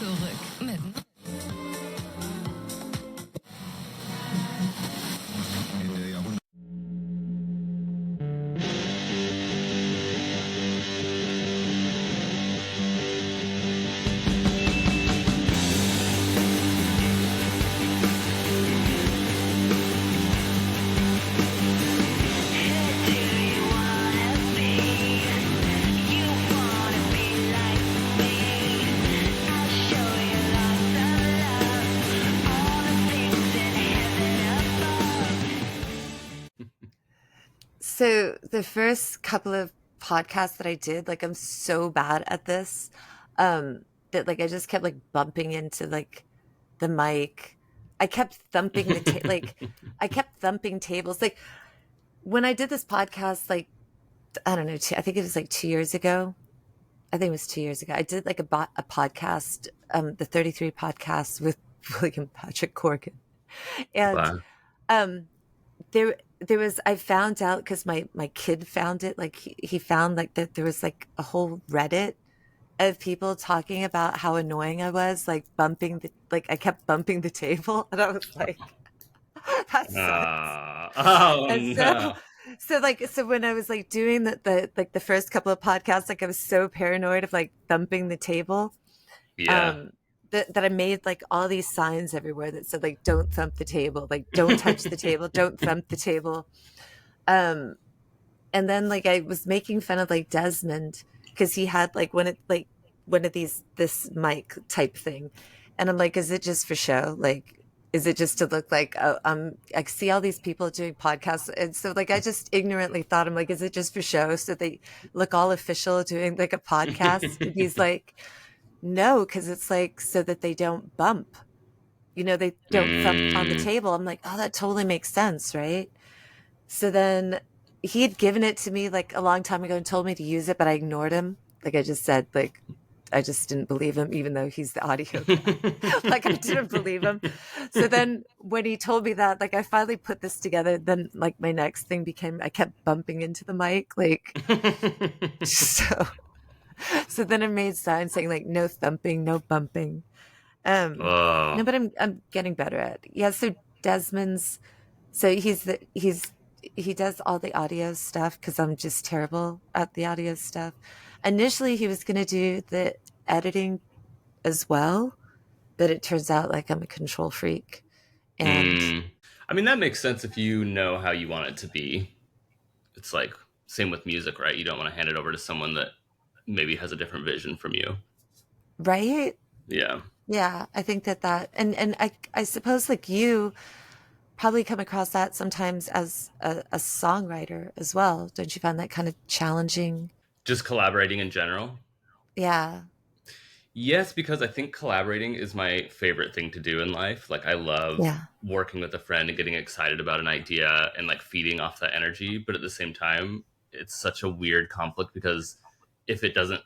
Zurück mit So the first couple of podcasts that I did, like I'm so bad at this, that like I just kept like bumping into like the mic. I kept thumping I kept thumping tables. Like when I did this podcast, like I don't know, I think it was like 2 years ago. I think it was 2 years ago. I did like a podcast, the 33 podcast with William Patrick Corgan, and Wow. um, there was I found out because my kid found it, like he found like that there was like a whole Reddit of people talking about how annoying I was, like I kept bumping the table, and I was like, that sucks. Oh And no. so when I was like doing the first couple of podcasts, like I was so paranoid of like thumping the table, Yeah. um that I made like all these signs everywhere that said like don't thump the table, like don't touch the table, don't thump the table. Um and then like I was making fun of like Desmond because he had like one of these this mic type thing, and I'm like, is it just for show? Like, is it just to look like I see all these people doing podcasts, and so like I just ignorantly thought, I'm like, is it just for show so they look all official doing like a podcast? And he's like, no, because it's like so that they don't bump, they don't thump on the table. I'm like, oh, that totally makes sense, right? So then he had given it to me like a long time ago and told me to use it, but I ignored him. Like I just said, like I just didn't believe him, even though he's the audio guy. Like I didn't believe him. So then when he told me that, like I finally put this together. Then like my next thing became I kept bumping into the mic, like so then I made signs saying like no thumping, no bumping. No, Oh. but I'm getting better at it. Yeah. So Desmond's so he does all the audio stuff because I'm just terrible at the audio stuff. Initially, he was going to do the editing as well, but it turns out like I'm a control freak. And I mean, that makes sense if you know how you want it to be. It's like same with music, right? You don't want to hand it over to someone that maybe has a different vision from you. right? Yeah. Yeah, I think and I suppose like you probably come across that sometimes as a songwriter as well. Don't you find that kind of challenging? Just collaborating in general. Yeah. Yes, because I think collaborating is my favorite thing to do in life. Like I love Yeah. working with a friend and getting excited about an idea and like feeding off that energy. But at the same time, it's such a weird conflict because if it doesn't,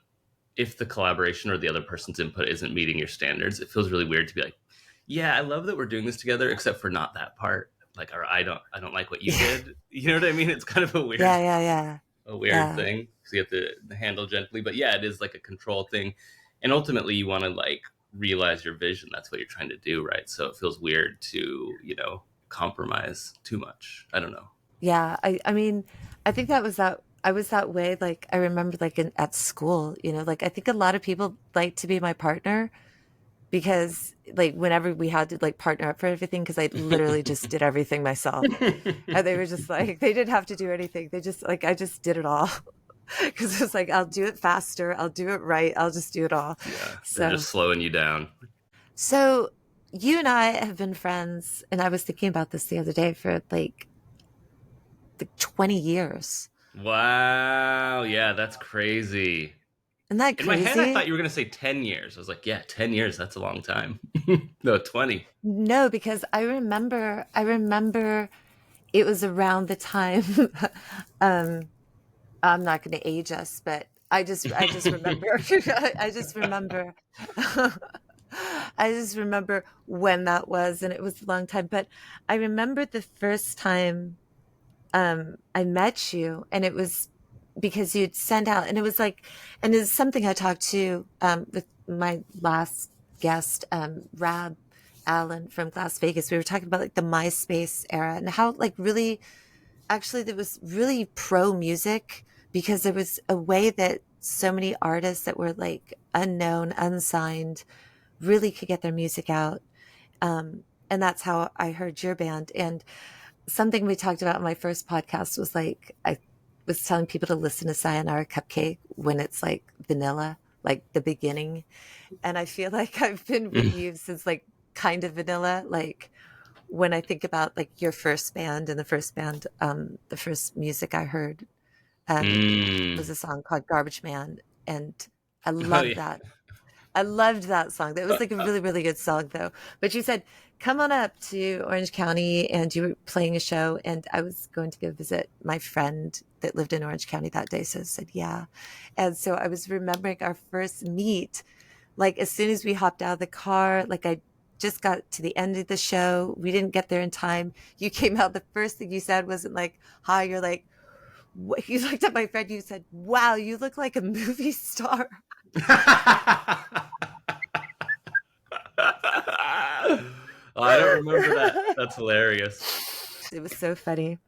if the collaboration or the other person's input isn't meeting your standards, it feels really weird to be like, yeah, I love that we're doing this together, except for not that part. Like, or I don't like what you did. You know what I mean? It's kind of Yeah, yeah, yeah. a weird Yeah. thing. So you have to handle gently. But yeah, it is like a control thing. And ultimately you want to like realize your vision. That's what you're trying to do, right? So it feels weird to, compromise too much. I don't know. Yeah, I mean, I think I was that way. Like I remember like at school, like I think a lot of people like to be my partner because like whenever we had to like partner up for everything, because I literally just did everything myself. And they were just like, they didn't have to do anything. They just like, I just did it all. Because it's like, I'll do it faster. I'll do it right. I'll just do it all. Yeah, they're So, just slowing you down. so you and I have been friends, and I was thinking about this the other day for like 20 years. Wow. Yeah, that's crazy. Isn't that In my head, I thought crazy? you were going to say 10 years. I was like, yeah, 10 years. That's a long time. No, 20. No, because I remember it was around the time, um, I'm not going to age us, but I just remember, I just remember, I just remember when that was, and it was a long time. But I remember the first time I met you, and it was because you'd sent out, and it was like, and it's something I talked to with my last guest, Rab Allen from Las Vegas. We were talking about like the MySpace era and how like really actually there was really pro music because there was a way that so many artists that were like unknown, unsigned, really could get their music out. And that's how I heard your band. And something we talked about in my first podcast was like, I was telling people to listen to Sayonara Cupcake when it's like vanilla, like the beginning. And I feel like I've been with you since like kind of vanilla. Like when I think about like your first band and the first band, the first music I heard, um, was Mm. a song called Garbage Man. And I Oh loved yeah. that. I loved that song. That was like a really, really good song though. But you said, come on up to Orange County and you were playing a show and I was going to go visit my friend that lived in Orange County that day. So I said, yeah. And so I was remembering our first meet, like as soon as we hopped out of the car, like I just got to the end of the show. We didn't get there in time. You came out. The first thing you said wasn't like, hi. You're like, what? You looked at my friend. You said, wow, you look like a movie star. Oh, I don't remember that. That's hilarious. It was so funny.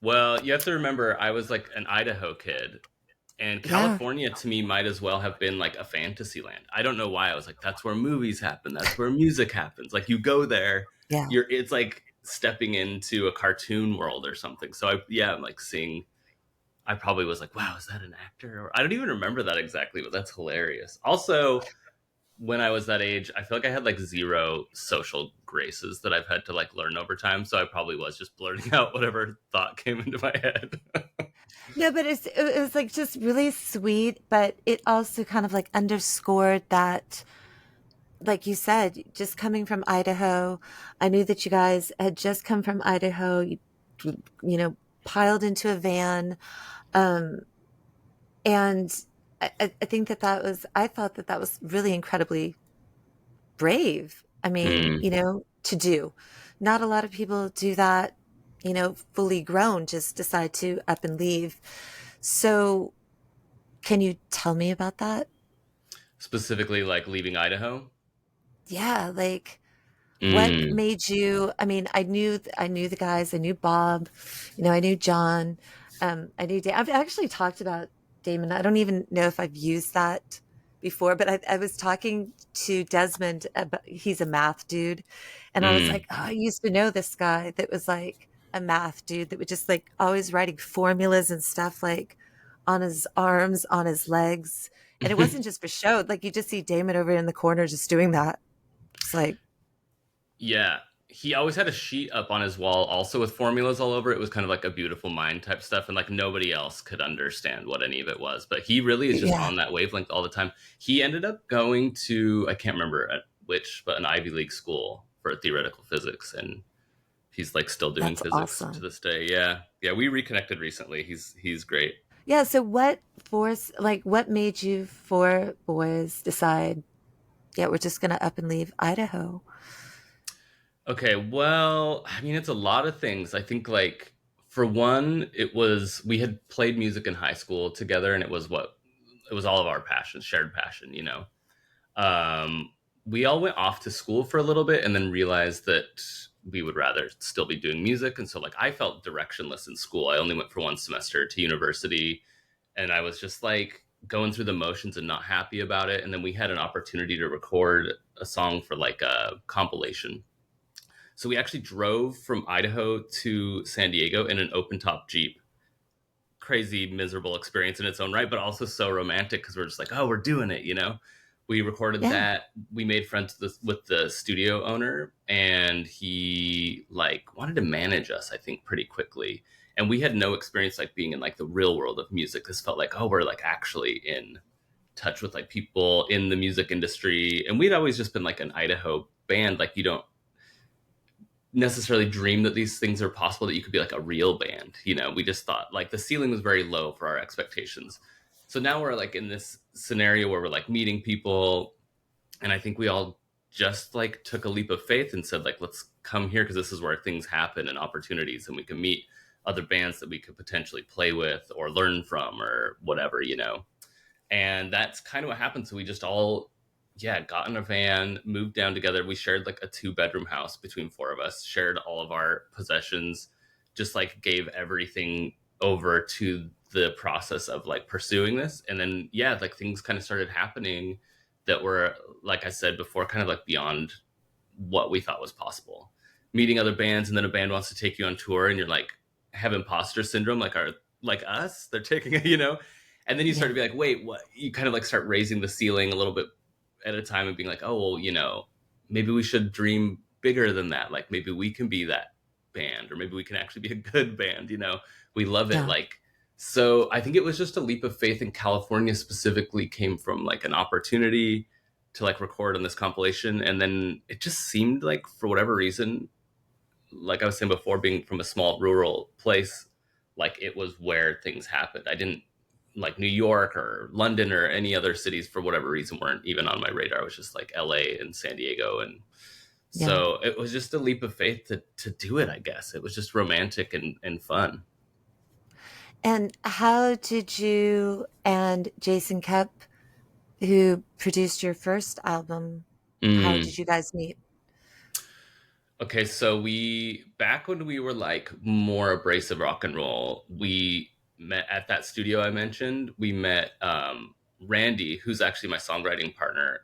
Well, you have to remember, I was like an Idaho kid, and Yeah. California to me might as well have been like a fantasy land. I don't know why. I was like, that's where movies happen. That's where music happens. Like you go there, Yeah. it's like stepping into a cartoon world or something. So I'm like seeing. I probably was like, wow, is that an actor? Or I don't even remember that exactly, but that's hilarious. Also, when I was that age, I feel like I had like zero social graces that I've had to like learn over time. So I probably was just blurting out whatever thought came into my head. No, but it was like just really sweet, but it also kind of like underscored that, like you said, just coming from Idaho. I knew that you guys had just come from Idaho, you know, piled into a van. Um, and I think that I thought that that was really incredibly brave. I mean, Mm. you know, to do. Not a lot of people do that, you know, fully grown, just decide to up and leave. So, can you tell me about that? Specifically, like leaving Idaho. Yeah, like what Mm. made you, I mean, I knew the guys, I knew Bob, you know, I knew John, I knew I've actually talked about Damon. I don't even know if I've used that before, but I was talking to Desmond about, he's a math dude, and I was like, Mm. oh, I used to know this guy that was like a math dude that would just like always writing formulas and stuff like on his arms, on his legs. And it wasn't just for show. Like you just see Damon over in the corner just doing that. It's like, Yeah. He always had a sheet up on his wall, also with formulas all over. It was kind of like a beautiful mind type stuff. And like nobody else could understand what any of it was. But he really is just yeah. on that wavelength all the time. He ended up going to, I can't remember at which, but an Ivy League school for theoretical physics. And he's like still doing That's physics to awesome. this day. Yeah. Yeah. We reconnected recently. He's great. Yeah. So what force, like what made you four boys decide, yeah, we're just going to up and leave Idaho? Okay, well, I mean, it's a lot of things. I think, like, for one, it was we had played music in high school together, and it was all of our passion, shared passion, you know. Um, we all went off to school for a little bit and then realized that we would rather still be doing music. And so, like, I felt directionless in school. I only went for one semester to university, and I was just like going through the motions and not happy about it. And then we had an opportunity to record a song for like a compilation, so we actually drove from Idaho to San Diego in an open top Jeep. Crazy, miserable experience in its own right, but also so romantic because we're just like, oh, we're doing it, you know? We recorded Yeah. that. We made friends with the studio owner, and he like wanted to manage us, I think, pretty quickly. And we had no experience like being in like the real world of music. This felt like, oh, we're like actually in touch with like people in the music industry. And we'd always just been like an Idaho band. Like you don't necessarily dream that these things are possible, that you could be like a real band, you know. We just thought like the ceiling was very low for our expectations. So now we're like in this scenario where we're like meeting people, and I think we all just like took a leap of faith and said like, let's come here because this is where things happen and opportunities, and we can meet other bands that we could potentially play with or learn from or whatever, you know. And that's kind of what happened. So we just all yeah, got in a van, moved down together. We shared like a 2 bedroom house between four of us, shared all of our possessions, just like gave everything over to the process of like pursuing this. And then, yeah, like things kind of started happening that were, like I said before, kind of like beyond what we thought was possible. Meeting other bands, and then a band wants to take you on tour, and you're like, have imposter syndrome, like our like us, they're taking it, and then you start Yeah. to be like, wait, what? You kind of like start raising the ceiling a little bit at a time and being like, oh, well, maybe we should dream bigger than that. Like maybe we can be that band, or maybe we can actually be a good band. We love it. Yeah. Like, so I think it was just a leap of faith. In California specifically came from like an opportunity to like record on this compilation, and then it just seemed like for whatever reason, like I was saying before, being from a small rural place, like it was where things happened. I didn't like New York or London or any other cities for whatever reason weren't even on my radar. It was just like LA and San Diego. And Yeah. so it was just a leap of faith to do it, I guess. It was just romantic and fun. And how did you and Jason Cup, who produced your first album, how Mm. did you guys meet? Okay, so back when we were like more abrasive rock and roll, we met at that studio I mentioned. We met Randy, who's actually my songwriting partner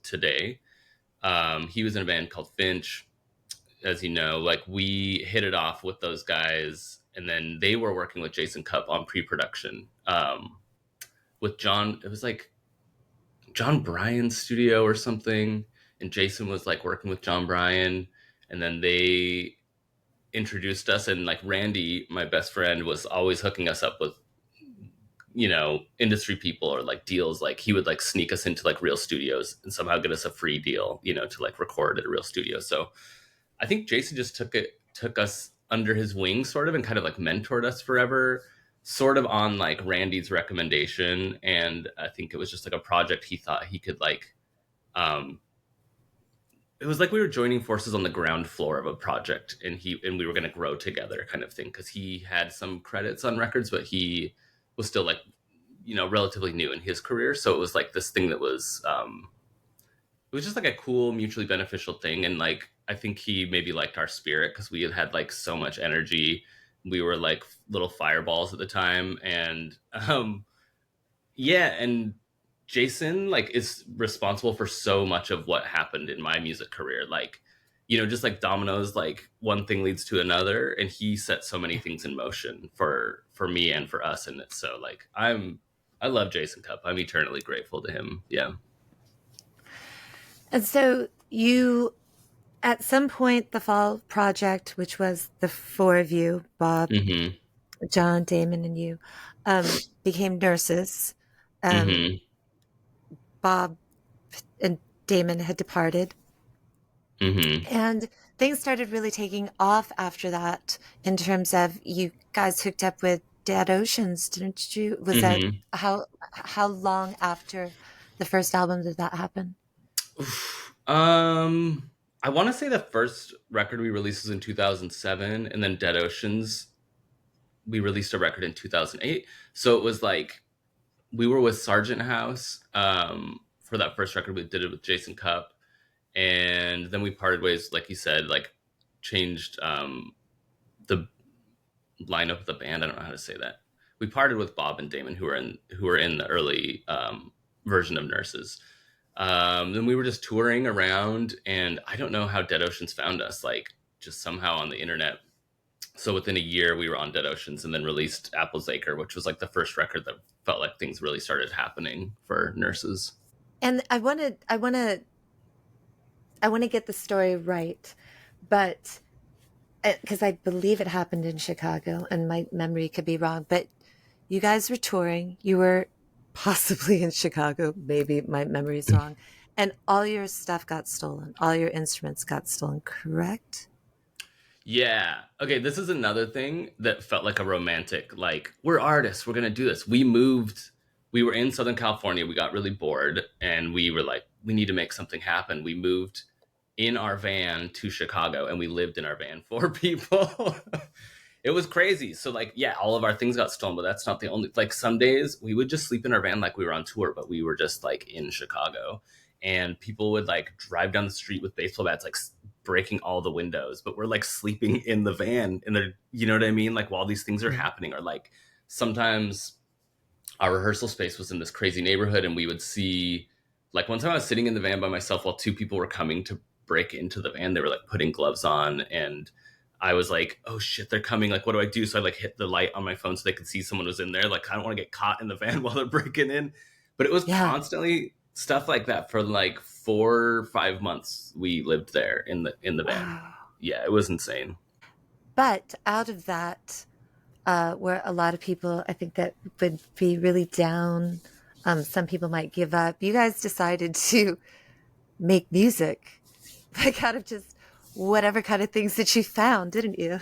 today. He was in a band called Finch, as you know. Like we hit it off with those guys, and then they were working with Jason Cup on pre-production with John. It was like John Bryan's studio or something, and Jason was like working with John Bryan, and then they introduced us. And like Randy, my best friend, was always hooking us up with industry people or like deals. Like he would like sneak us into like real studios and somehow get us a free deal, to like record at a real studio. So I think Jason just took us under his wing sort of, and kind of like mentored us forever, sort of on like Randy's recommendation. And I think it was just like a project he thought he could like um it was like we were joining forces on the ground floor of a project, and we were going to grow together, kind of thing, because he had some credits on records, but he was still like relatively new in his career. So it was like this thing that was it was just like a cool mutually beneficial thing. And like I think he maybe liked our spirit because we had like so much energy. We were like little fireballs at the time. And yeah, and Jason like is responsible for so much of what happened in my music career. Like, just like dominoes, like one thing leads to another, and he set so many Yeah. things in motion for me and for us. And it's so like I love Jason Cup. I'm eternally grateful to him. Yeah. And so you, at some point, the fall project, which was the four of you, Bob, Mm-hmm. John, Damon, and you, became nurses. Um, Mm-hmm. Bob and Damon had departed. Mm-hmm. And things started really taking off after that in terms of you guys hooked up with Dead Oceans, didn't you? Was that Mm-hmm. how long after the first album did that happen? I want to say the first record we released was in 2007, and then Dead Oceans we released a record in 2008. So it was like we were with Sargent House for that first record. We did it with Jason Cup, and then we parted ways, like you said, like changed the lineup of the band. I don't know how to say that. We parted with Bob and Damon, who were in the early version of Nurses. Then we were just touring around, and I don't know how Dead Oceans found us. Like just somehow on the internet. So within a year, we were on Dead Oceans, and then released Apple's Acre, which was like the first record that felt like things really started happening for Nurses. And I want to get the story right, but because I believe it happened in Chicago, and my memory could be wrong, but you guys were touring. You were possibly in Chicago. Maybe my memory is wrong. And all your stuff got stolen. All your instruments got stolen, correct? Yeah. Okay. This is another thing that felt like a romantic, like, we're artists. We're going to do this. We were in Southern California. We got really bored, and we were like, we need to make something happen. We moved in our van to Chicago, and we lived in our van, four people. It was crazy. So, like, yeah, all of our things got stolen, but that's not the only, like, some days we would just sleep in our van like we were on tour, but we were just like in Chicago. and people would like drive down the street with baseball bats, like breaking all the windows, but we're like sleeping in the van, and they're, you know what I mean, like while these things are Yeah. happening. Or like sometimes our rehearsal space was in this crazy neighborhood, and we would see, like one time I was sitting in the van by myself while two people were coming to break into the van. They were like putting gloves on, and I was like, oh shit, they're coming, like what do I do? So I like hit the light on my phone so they could see someone was in there. Like I don't want to get caught in the van while they're breaking in. But it was Yeah. constantly stuff like that for like 4 or 5 months we lived there in the van. Wow. Yeah, it was insane. But out of that, where a lot of people, I think, that would be really down, some people might give up. You guys decided to make music, like out of just whatever kind of things that you found, didn't you?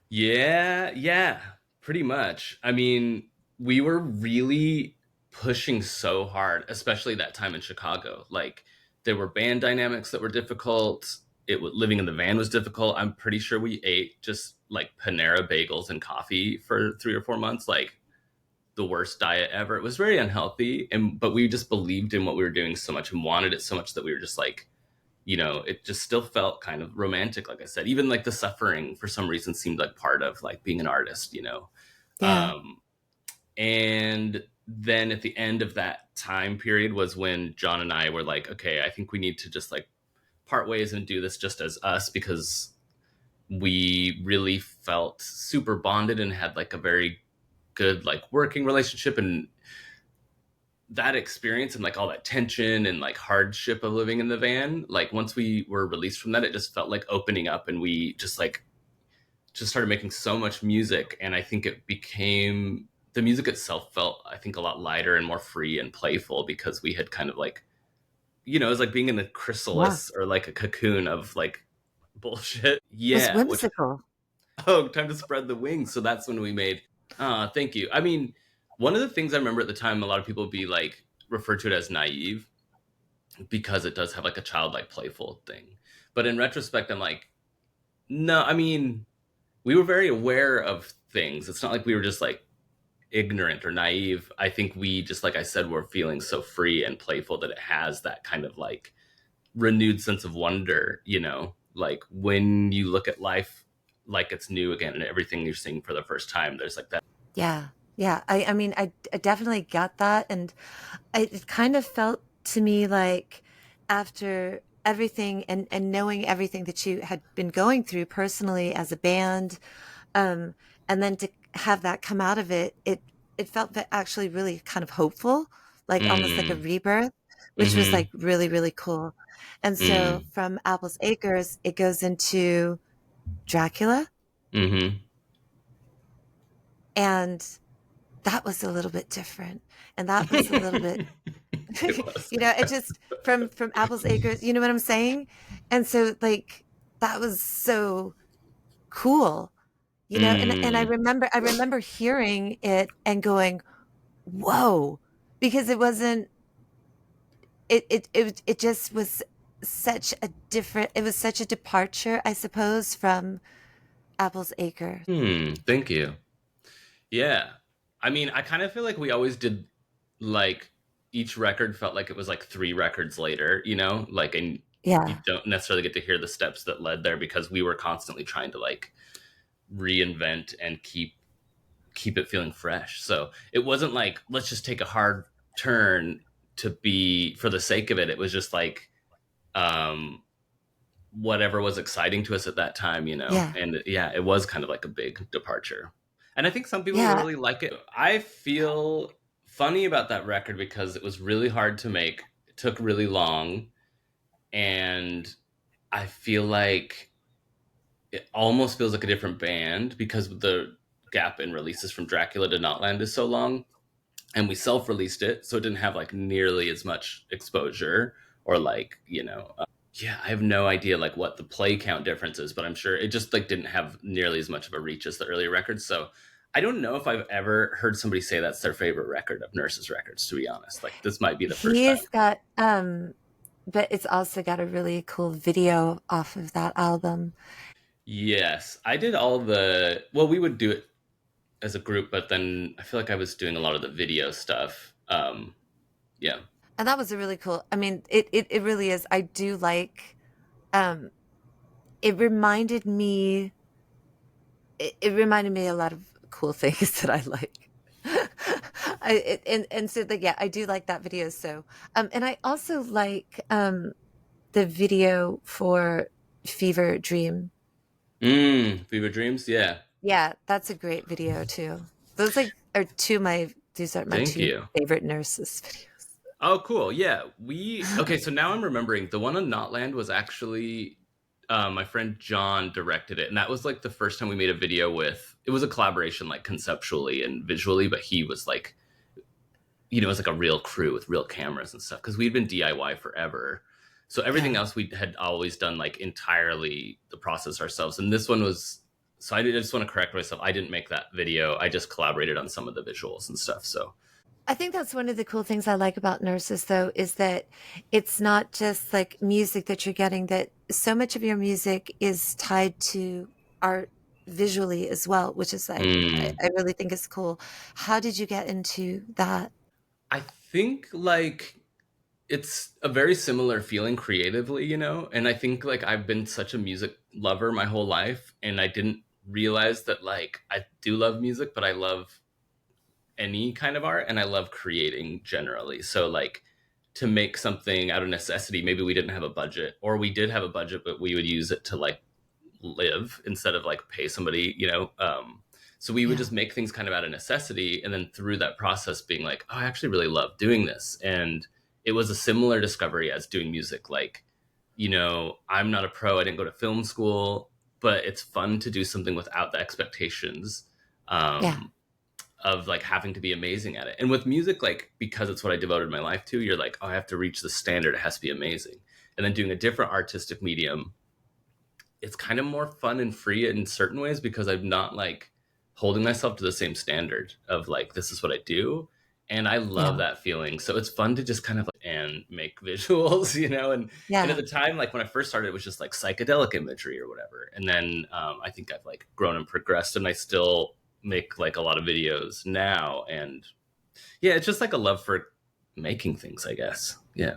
Yeah, yeah, pretty much. I mean, we were really pushing so hard, especially that time in Chicago. Like, there were band dynamics that were difficult. It was, living in the van was difficult. I'm pretty sure we ate just like Panera bagels and coffee for 3 or 4 months, like the worst diet ever. It was very unhealthy, and but we just believed in what we were doing so much and wanted it so much that we were just like, it just still felt kind of romantic. Like I said, even like the suffering for some reason seemed like part of like being an artist. Yeah. um and then at the end of that time period was when John and I were like, okay, I think we need to just like part ways and do this just as us, because we really felt super bonded and had like a very good like working relationship. And that experience and like all that tension and like hardship of living in the van, like once we were released from that, it just felt like opening up, and we just like just started making so much music. And I think it became, the music itself felt, I think, a lot lighter and more free and playful, because we had kind of like, it was like being in the Yeah. chrysalis or like a cocoon of like bullshit. It was Yeah, which, whimsical. oh, time to spread the wings. So that's when we made, thank you. I mean, one of the things I remember at the time, a lot of people would be like, refer to it as naive, because it does have like a childlike playful thing. But in retrospect, I'm like, no, I mean, we were very aware of things. It's not like we were just like ignorant or naive. I think we just, like I said, were feeling so free and playful that it has that kind of like renewed sense of wonder. Like when you look at life like it's new again, and everything you're seeing for the first time, there's like that. Yeah. Yeah. I mean, I definitely got that. And it kind of felt to me like after everything and knowing everything that you had been going through personally as a band, um, and then to have that come out of it, it felt actually really kind of hopeful, like almost like a Mm, rebirth, which was mm-hmm, like really, really cool. And so mm, from Apples Acres, it goes into Dracula, mm-hmm. and that was a little bit different. And that was a little bit, It was. it just from Apples Acres, you know what I'm saying? And so like that was so cool, and Mm, I remember hearing it and going, whoa, because it just was such a different, it was such a departure, I suppose, from Apples Acres. thank you. Yeah. I mean, I kind of feel like we always did, like, each record felt like it was like 3 records later, like, and you Yeah. don't necessarily get to hear the steps that led there, because we were constantly trying to like reinvent and keep it feeling fresh. So it wasn't like, let's just take a hard turn to be for the sake of it. It was just like, um whatever was exciting to us at that time. Yeah. And yeah, it was kind of like a big departure. And I think some people will Yeah. really like it. I feel funny about that record because it was really hard to make. It took really long. And I feel like it almost feels like a different band because the gap in releases from Dracula to Notland is so long. And we self released it. So it didn't have like nearly as much exposure, or like, yeah, I have no idea like what the play count difference is, but I'm sure it just like didn't have nearly as much of a reach as the earlier records. So I don't know if I've ever heard somebody say that's their favorite record of Nurse's records, to be honest. Like this might be the first time. He's got, but it's also got a really cool video off of that album. Yes, I did all well, we would do it as a group, but then I feel like I was doing a lot of the video stuff. Yeah. And that was a really cool. I mean, it really is. I do like. Um, it reminded me. It reminded me a lot of cool things that I like. And so like yeah, I do like that video. So and I also like the video for Fever Dream. Fever Dreams. Yeah. Yeah, that's a great video too. Those like are two my these are my Thank two you. favorite nurses videos. Oh, cool. Yeah. Okay. So now I'm remembering the one on Notland was actually my friend John directed it. And that was like the first time we made a video with, it was a collaboration, like conceptually and visually, but he was like, it was like a real crew with real cameras and stuff because we'd been DIY forever. So everything Yeah. else we had always done like entirely the process ourselves. And this one was, so I just want to correct myself. I didn't make that video. I just collaborated on some of the visuals and stuff. So, I think that's one of the cool things I like about nurses, though, is that it's not just like music that you're getting, that so much of your music is tied to art visually as well, which is mm, I really think is cool. How did you get into that? I think like it's a very similar feeling creatively, and I think like I've been such a music lover my whole life, and I didn't realize that like I do love music, but I love any kind of art and I love creating generally. So like to make something out of necessity, maybe we didn't have a budget, or we did have a budget but we would use it to like live instead of like pay somebody, so we would Yeah. just make things kind of out of necessity, and then through that process being like, oh, I actually really love doing this. And it was a similar discovery as doing music. Like, I'm not a pro, I didn't go to film school, but it's fun to do something without the expectations Yeah. um, of like having to be amazing at it. And with music, like because it's what I devoted my life to, you're like, oh, I have to reach the standard, it has to be amazing. And then doing a different artistic medium, it's kind of more fun and free in certain ways because I'm not like holding myself to the same standard of like, this is what I do. And I love Yeah. that feeling. So it's fun to just kind of like, and make visuals, and at Yeah. the time, like when I first started, it was just like psychedelic imagery or whatever. And then I think I've like grown and progressed, and I still make like a lot of videos now. And yeah, it's just like a love for making things, I guess. Yeah.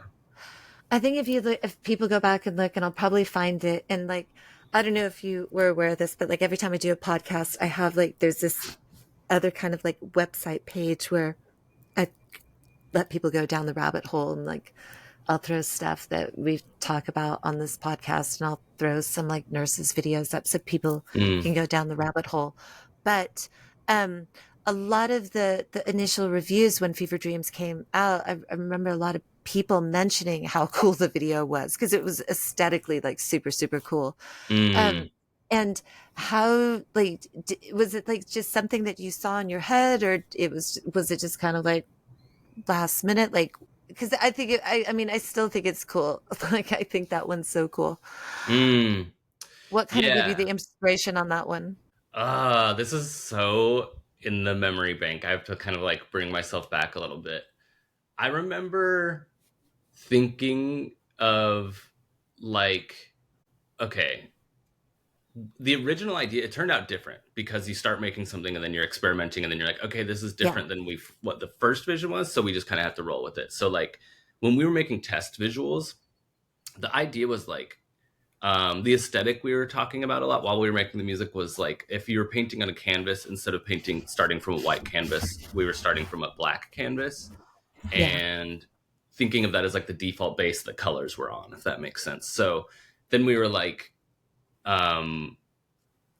I think if you look, if people go back and look, and I'll probably find it, and like, I don't know if you were aware of this, but like every time I do a podcast, I have like, there's this other kind of like website page where I let people go down the rabbit hole, and like I'll throw stuff that we talk about on this podcast, and I'll throw some like nurses videos up so people Mm, can go down the rabbit hole. But um a lot of the initial reviews when Fever Dreams came out, I remember a lot of people mentioning how cool the video was because it was aesthetically like super super cool. Um mm. and how like was it like just something that you saw in your head, or was it just kind of like last minute, like because I think I mean I still think it's cool. Like I think that one's so cool. Mm. What kind of gave you Yeah. the inspiration on that one? This is so in the memory bank. I have to kind of like bring myself back a little bit. I remember thinking of like, okay, the original idea, it turned out different because you start making something and then you're experimenting and then you're like, okay, this is Yeah. different than what the first vision was. So we just kind of have to roll with it. So like when we were making test visuals, the idea was like, the aesthetic we were talking about a lot while we were making the music was like if you were painting on a canvas, instead of painting starting from a white canvas, we were starting from a black canvas Yeah. and thinking of that as like the default base that colors were on, if that makes sense. So then we were like, um,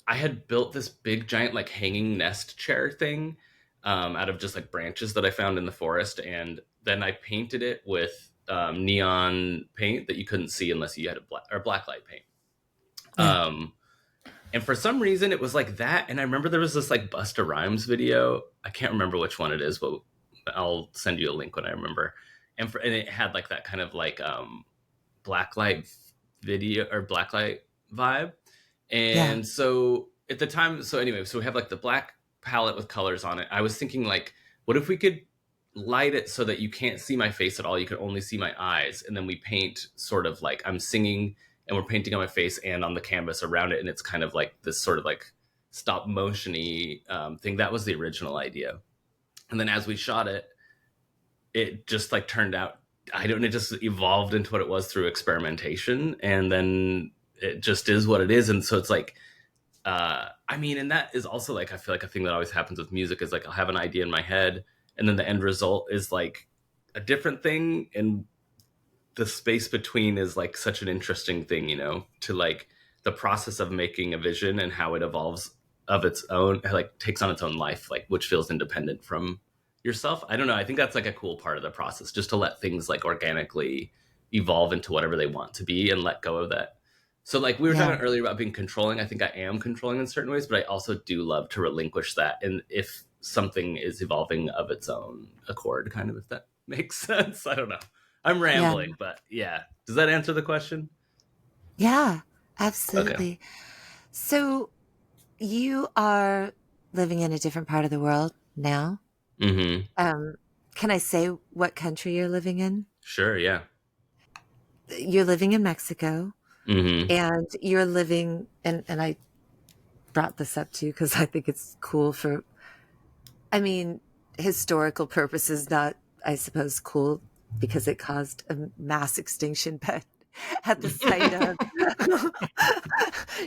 I had built this big giant like hanging nest chair thing out of just like branches that I found in the forest, and then I painted it with neon paint that you couldn't see unless you had a black light paint. Yeah. Um, and for some reason, it was like that. And I remember there was this like Busta Rhymes video. I can't remember which one it is, but I'll send you a link when I remember. And it had like that kind of like blacklight video or blacklight vibe. Yeah. And so at the time, so anyway, so we have like the black palette with colors on it. I was thinking like, what if we could light it so that you can't see my face at all? You can only see my eyes. And then we paint sort of like I'm singing and we're painting on my face and on the canvas around it. And it's kind of like this sort of like stop motiony thing. That was the original idea. And then as we shot it, it just like turned out I don't. It just evolved into what it was through experimentation, and then it just is what it is. And so it's like, I mean, and that is also like, I feel like a thing that always happens with music is like I'll have an idea in my head, and then the end result is like a different thing, and the space between is like such an interesting thing, you know, to like the process of making a vision and how it evolves of its own, like takes on its own life, like which feels independent from yourself. I don't know. I think that's like a cool part of the process, just to let things like organically evolve into whatever they want to be and let go of that. So like we were Yeah. talking earlier about being controlling. I think I am controlling in certain ways, but I also do love to relinquish that. And if something is evolving of its own accord, kind of, if that makes sense. I don't know. I'm Yeah. rambling, but yeah. Does that answer the question? Yeah, Okay. absolutely. So you are living in a different part of the world now. Mm-hmm. Um, can I say what country you're living in? Sure. Yeah. You're living in Mexico, Mm-hmm. and you're living, and I brought this up too because I think it's cool for, I mean, historical purposes, not, I suppose, cool because it caused a mass extinction, but at the site of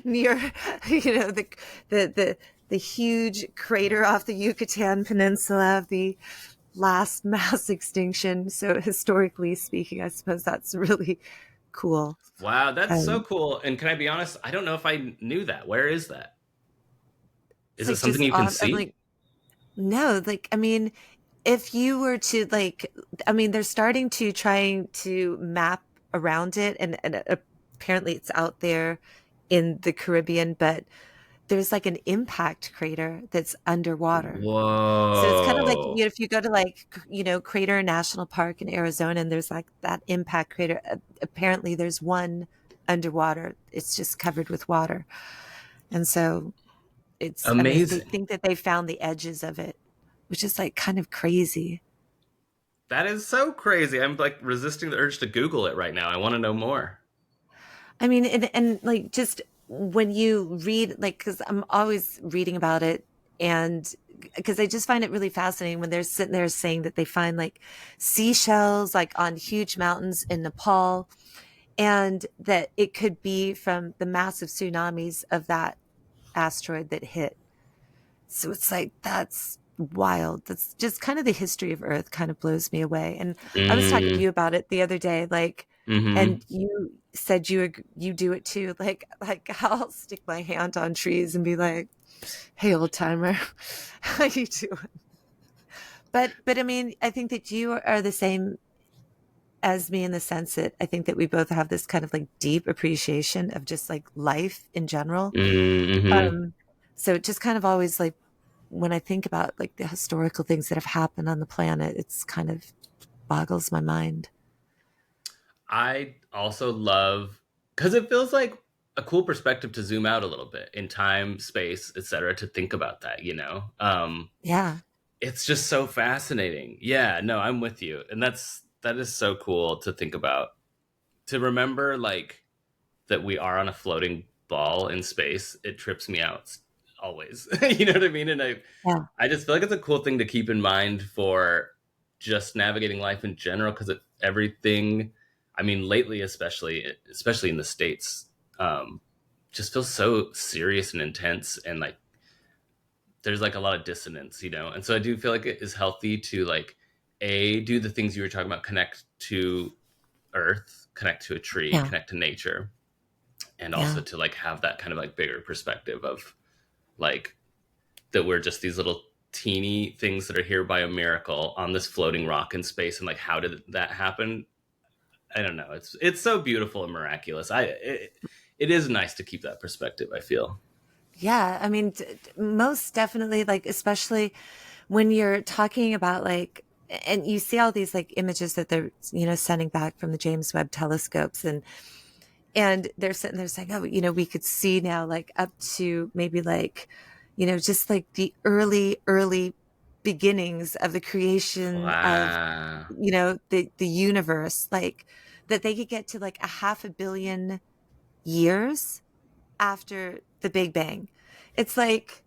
near, the the the the huge crater off the Yucatan Peninsula of the last mass extinction. So historically speaking, I suppose that's really cool. Wow, that's so Um, cool. And can I be honest? I don't know if I knew that. Where is that? it's Is it like something just you can off. I'm see? like, no, like I mean, if you were to like, I mean, they're starting to trying to map around it, and apparently it's out there in the Caribbean, but there's like an impact crater that's underwater. So it's kind of like, Whoa. if you go to like, Crater National Park in Arizona, and there's like that impact crater, apparently there's one underwater. It's just covered with water. And so I mean, they Amazing. think that they found the edges of it, which is like kind of crazy. That is so crazy. I'm like resisting the urge to Google it right now. I want to know more. I mean, and like just when you read, like, because I'm always reading about it, and because I just find it really fascinating when they're sitting there saying that they find like seashells like on huge mountains in Nepal, and that it could be from the massive tsunamis of that asteroid that hit. So it's like, that's wild. That's just kind of the history of Earth kind of blows me away. And I was talking to Mm, you about it the other day, like, mm-hmm. and you said you do it too. Like I'll stick my hand on trees and be like, "Hey, old timer, how you doing?" But I mean, I think that you are the same as me in the sense that I think that we both have this kind of like deep appreciation of just like life in general. Mm-hmm. Um, so it just kind of always like, when I think about like the historical things that have happened on the planet, it's kind of boggles my mind. I also love because it feels like a cool perspective to zoom out a little bit in time, space, etc. to think about that, you know. Yeah. It's just so fascinating. Yeah, no, I'm with you. And that is so cool to think about. To remember like that we are on a floating ball in space, it trips me out always. You know what I mean? And Yeah. I just feel like it's a cool thing to keep in mind for just navigating life in general because everything, I mean, lately, especially in the States, um, just feels so serious and intense. And like, there's like a lot of dissonance, you know? And so I do feel like it is healthy to like, do the things you were talking about, connect to Earth, connect to a tree, Yeah. connect to nature, and also Yeah. to like have that kind of like bigger perspective of like that we're just these little teeny things that are here by a miracle on this floating rock in space, and like how did that happen? I don't know. It's so beautiful and miraculous. It is nice to keep that perspective, I feel. Yeah. I mean, most definitely, like, especially when you're talking about like, and you see all these like images that they're, sending back from the James Webb telescopes, and they're sitting there saying, oh, we could see now like up to maybe like, just like the early beginnings of the creation of, Wow. the universe, like that they could get to like a half a billion years after the Big Bang. It's like,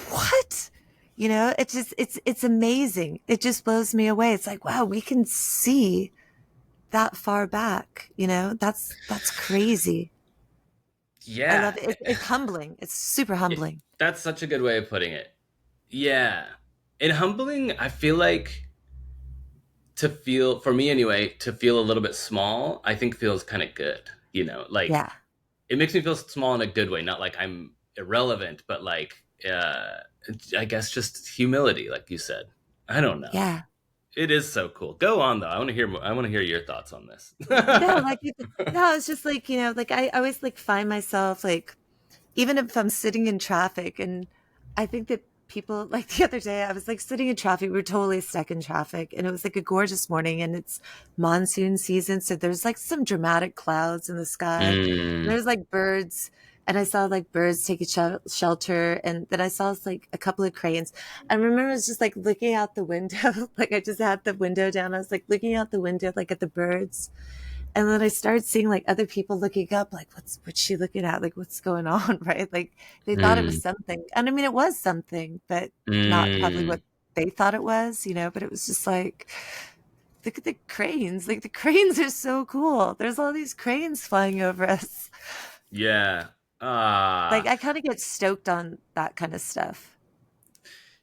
what? It's just, it's amazing. It just blows me away. It's like, wow, we can see. that far back, you know? That's crazy. I Yeah. love it. It's humbling. It's super humbling. That's such a good way of putting it. Yeah. And humbling, I feel like to feel, for me anyway, to feel a little bit small, I think feels kind of good. You know, like Yeah. it makes me feel small in a good way, not like I'm irrelevant, but like, I guess just humility, like you said. I don't know. Yeah. It is so cool. Go on though. I want to hear more. I want to hear your thoughts on this. No, like no, it's just like, like I always like find myself like even if I'm sitting in traffic, and I think that people like the other day I was like sitting in traffic, we were totally stuck in traffic, and it was like a gorgeous morning, and it's monsoon season, so there's like some dramatic clouds in the sky. Mm, There's like birds, and I saw like birds take a shelter, and then I saw like a couple of cranes. I remember I was just like looking out the window, like I just had the window down. I was like looking out the window, like at the birds, and then I started seeing like other people looking up, like, what's she looking at? Like, what's going on? Right. Like they thought it was mm, something. And I mean, it was something, but not probably mm. what they thought it was, but it was just like, look at the cranes. Like the cranes are so cool. There's all these cranes flying over us. Yeah. Like Ah. I kind of get stoked on that kind of stuff.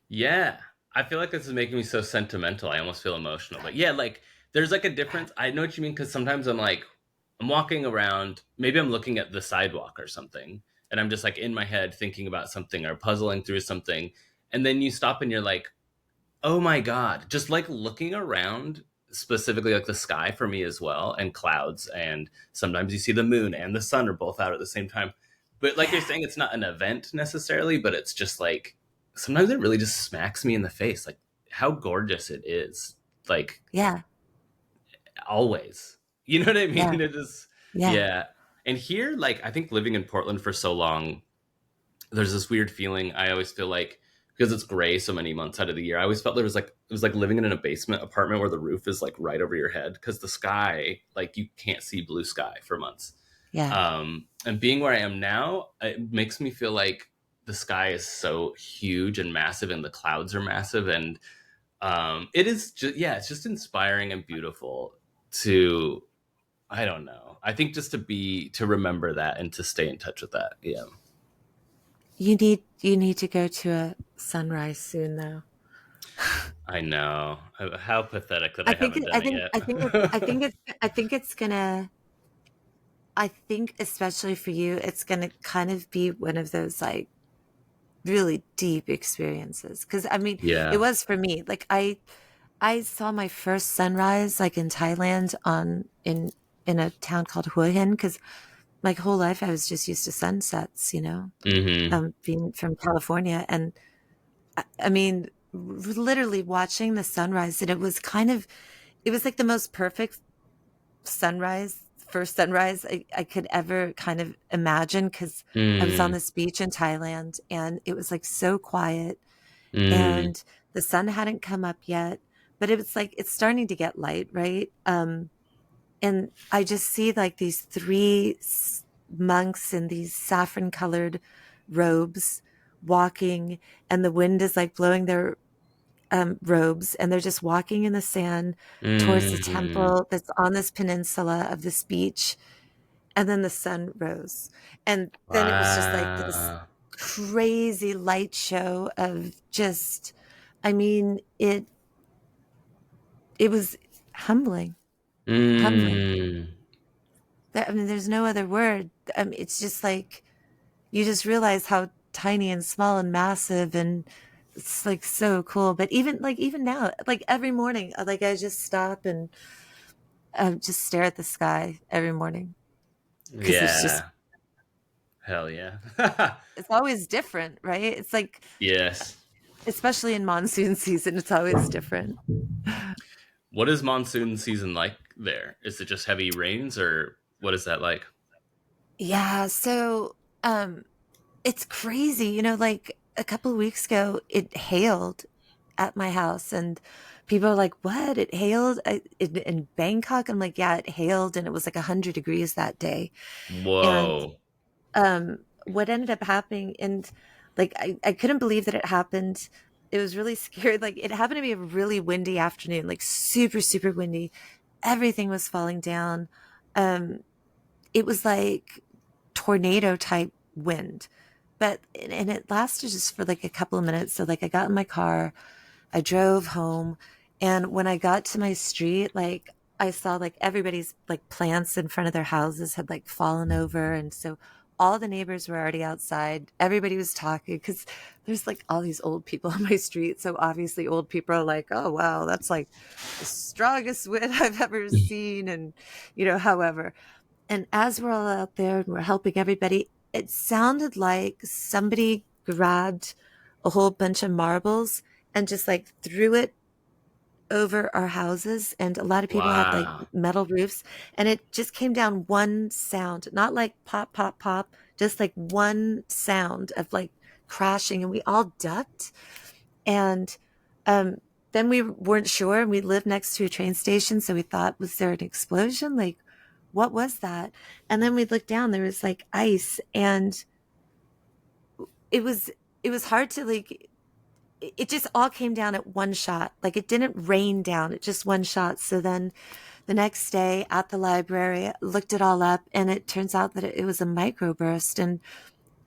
Yeah. I feel like this is making me so sentimental. I almost feel emotional. But yeah, like there's like a difference. I know what you mean because sometimes I'm like, I'm walking around, maybe I'm looking at the sidewalk or something, and I'm just like in my head thinking about something or puzzling through something. And then you stop and you're like, oh my God. Just like looking around, specifically like the sky for me as well, and clouds. And sometimes you see the moon and the sun are both out at the same time. But like you're Yeah. saying, it's not an event necessarily, but it's just like sometimes it really just smacks me in the face. Like how gorgeous it is. Like Yeah. always. You know what I Yeah. mean? It is, Yeah. yeah. And here, like, I think living in Portland for so long, there's this weird feeling. I always feel like because it's gray so many months out of the year, I always felt there was like it was like living in a basement apartment where the roof is like right over your head because the sky, like you can't see blue sky for months. Yeah. And being where I am now, it makes me feel like the sky is so huge and massive, and the clouds are massive, and it is just yeah, it's just inspiring and beautiful to I don't know. I think just to remember that and to stay in touch with that. Yeah. You need to go to a sunrise soon though. I know. How pathetic that I I think haven't I done it think I think it, I yet. think it's I think it's gonna I think especially for you it's gonna kind of be one of those like really deep experiences, because I mean it Yeah. was for me. Like I saw my first sunrise like in Thailand on in a town called Hua Hin, because my whole life I was just used to sunsets, Hmm. being from California. And I mean, literally watching the sunrise, and it was like the most perfect first sunrise I could ever kind of imagine, because I was on Mm. this beach in Thailand, and it was like so quiet, Mm. and the sun hadn't come up yet, but it was like it's starting to get light, right? And I just see like these three monks in these saffron colored robes walking, and the wind is like blowing their robes, and they're just walking in the sand towards the Mm. temple that's on this peninsula of this beach. And then the sun rose. And then it was just like this Wow. crazy light show of just, I mean, it was humbling, humbling. Mm. I mean, there's no other word. I mean, it's just like you just realize how tiny and small and massive, and it's like so cool. But even now, like every morning, like I just stop and just stare at the sky every morning, because Yeah. Hell yeah. it's always different, right? It's like, Yes. especially in monsoon season, it's always different. What is monsoon season like there? Is it just heavy rains or what is that like? Yeah, so um it's crazy, like a couple of weeks ago it hailed at my house, and people are like, "What? It hailed in Bangkok?" I'm like, "Yeah, it hailed, and it was like 100 degrees that day." And Whoa. what ended up happening, and like I couldn't believe that it happened. It was really scary. Like it happened to be a really windy afternoon, like super super windy. everything was falling down. Um, it was like tornado type wind, but and it lasted just for like a couple of minutes. So like I got in my car, I drove home, and when I got to my street, like I saw like everybody's like plants in front of their houses had like fallen over, and so all the neighbors were already outside. Everybody was talking because there's like all these old people on my street. So obviously old people are like, "Oh wow, that's like the strongest wind I've ever seen." And however, and as we're all out there and we're helping everybody, it sounded like somebody grabbed a whole bunch of marbles and just like threw it over our houses. And a lot of people had like Wow. metal roofs, and it just came down one sound, not like pop, pop, pop, just like one sound of like crashing. And we all ducked. And um, then we weren't sure, and we lived next to a train station. So we thought, was there an explosion? Like, what was that? And then we looked down, there was like ice, and it was it was hard to like it just all came down at one shot. Like it didn't rain down, it just one shot. So then the next day at the library, I looked it all up, and it turns out that it was a microburst. And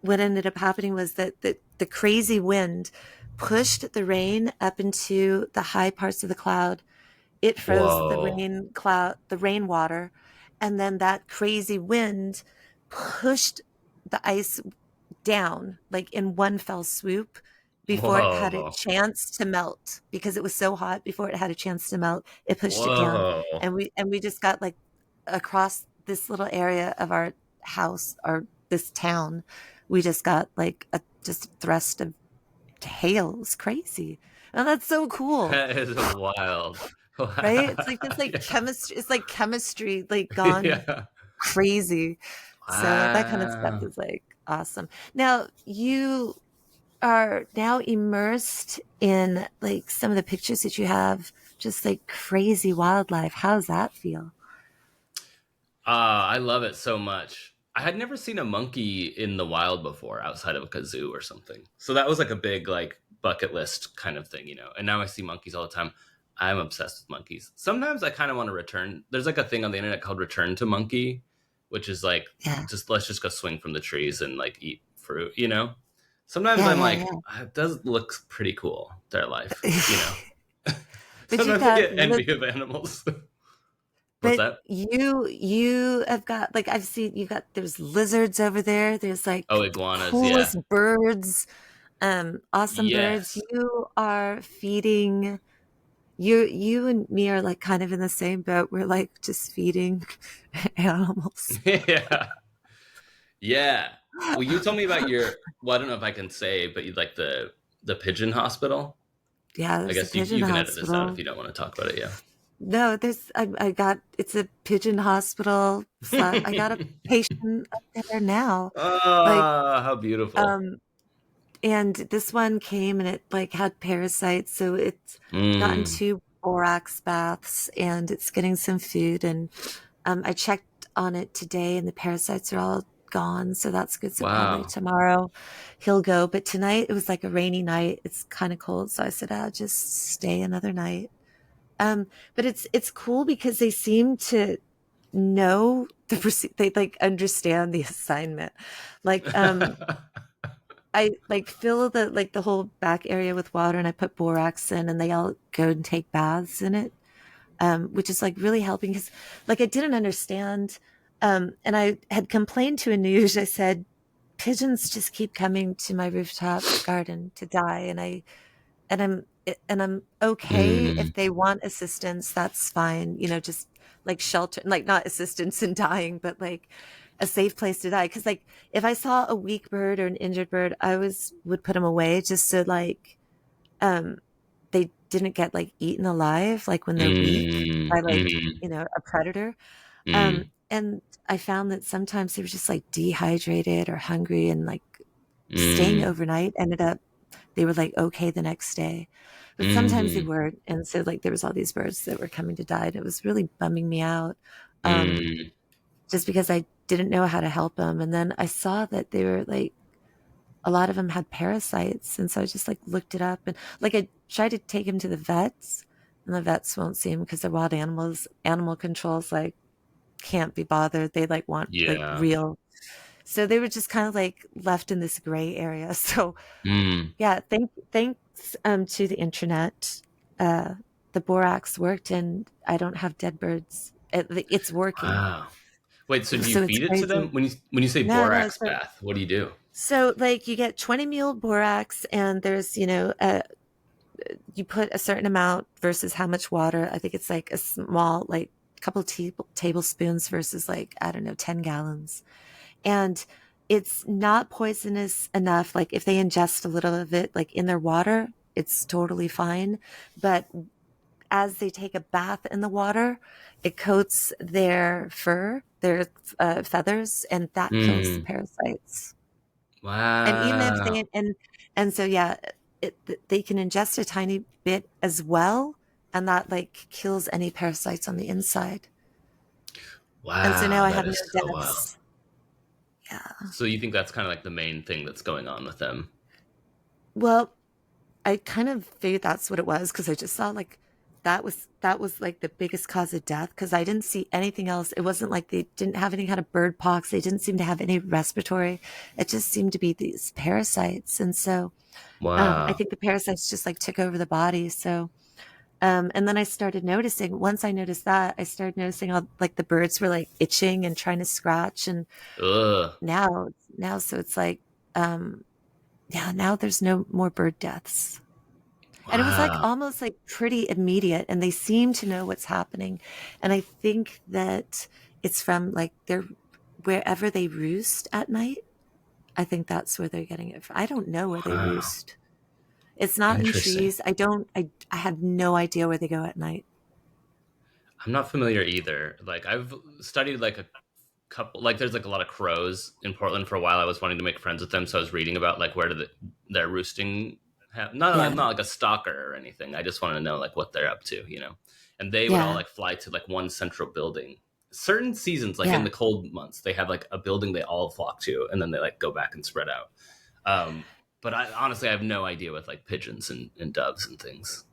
what ended up happening was that the crazy wind pushed the rain up into the high parts of the cloud. It froze Whoa. the rainwater, and then that crazy wind pushed the ice down like in one fell swoop before it had a Whoa. chance to melt, because it was so hot. Before it had a chance to melt, it pushed it down. Whoa. And we just got like across this little area of our house, or this town, we just got like a just a thrust of hail. It was crazy. And that's so cool, That is wild. right? It's like Wow. this like Yeah. chemistry, it's like chemistry like gone Yeah. crazy. So that kind of stuff Wow. is like awesome. Now you are now immersed in like some of the pictures that you have, just like crazy wildlife. How's that feel? I love it so much. I had never seen a monkey in the wild before outside of like a zoo or something. So that was like a big like bucket list kind of thing, you know. And now I see monkeys all the time. I'm obsessed with monkeys. Sometimes I kind of want to return. There's like a thing on the internet called Return to Monkey, which is like Yeah. just let's just go swing from the trees and like eat fruit, you know. Sometimes Yeah, I'm yeah, like, yeah. it does look pretty cool, their life, you know. But you've Sometimes I got get envy of animals. What's but that? you have got like I've seen you got there's lizards over there. There's Oh, like iguanas, yeah. coolest birds, awesome birds. Yes. You are feeding you and me are like kind of in the same boat. We're like just feeding animals. Yeah. Yeah. Well, you told me about your, well, I don't know if I can say, but you like the pigeon hospital. Yeah, I there's a guess pigeon you can edit this out if hospital. you don't want to talk about it, No, there's I got it's a pigeon hospital. I got a yeah. patient up there now. Like Ah, how beautiful. um and this one came and it like had parasites, so it's gotten Mm, 2 borax baths, and it's getting some food. And I checked on it today, and the parasites are all gone, so that's good. So probably wow. tomorrow he'll go. But tonight it was like a rainy night. It's kind of cold, so I said I'll just stay another night. But it's cool because they seem to know they like understand the assignment. Like I like fill the whole back area with water, and I put borax in, and they all go and take baths in it, which is like really helping because like I didn't understand. And I had complained to a news. I said, pigeons just keep coming to my rooftop garden to die. And I'm and I'm okay Mm, if they want assistance, that's fine. Just like shelter, like not assistance in dying, but like a safe place to die. Cause like if I saw a weak bird or an injured bird, I would put them away just so like um they didn't get like eaten alive, like when they're weak mm, by like, mm, a predator. mm, And I found that sometimes they were just like dehydrated or hungry, and like staying mm, overnight ended up they were like okay the next day. But sometimes they mm, weren't. And so like there was all these birds that were coming to die, and it was really bumming me out. Um, mm. just because I didn't know how to help them. And then I saw that they were like a lot of them had parasites. And so I just like looked it up, and like I tried to take him to the vets, and the vets won't see them because they're wild animals. Animal controls like can't be bothered. They like want like Yeah. real. So they were just kind of like left in this gray area. So Mm. yeah, thanks to the internet, uh, the borax worked, and I don't have dead birds. It's working, Wow. Wait, so do you so it's feed it to them? crazy. When you say No, borax bath, what do you do? so like you get 20 mule borax, and there's you put a certain amount versus how much water. I think it's like a small like couple tablespoons versus like I don't know 10 gallons, and it's not poisonous enough. Like if they ingest a little of it like in their water, it's totally fine. But as they take a bath in the water, it coats their fur, their feathers, and that kills the Mm. parasites. And even if Wow. and so yeah, they can ingest a tiny bit as well, and that like kills any parasites on the inside. And so now Wow, I that have is no so wild. deaths. Yeah. So you think that's kind of like the main thing that's going on with them? Well, I kind of figured that's what it was because I just saw like that was like the biggest cause of death because I didn't see anything else. It wasn't like they didn't have any kind of bird pox. They didn't seem to have any respiratory. It just seemed to be these parasites. And so I Wow. think the parasites just like took over the body. So and then I started noticing, once I noticed that, I started noticing all like the birds were like itching and trying to scratch. And Ugh. now, so it's like, um, yeah, now there's no more bird deaths. And it was like Wow. almost like pretty immediate, and they seem to know what's happening. And I think that it's from like their wherever they roost at night. I think that's where they're getting it from. I don't know where they Wow. roost. It's not in Interesting. trees. I have no idea where they go at night. I'm not familiar either. Like I've studied like a couple like there's like a lot of crows in Portland for a while. I was wanting to make friends with them, so I was reading about like where do their roosting not Yeah. like a stalker or anything. I just wanted to know like what they're up to, you know. And they would all Yeah. like fly to like one central building. Certain seasons, like in Yeah. the cold months, they have like a building they all flock to, and then they like go back and spread out. But I honestly I have no idea with like pigeons and doves and things.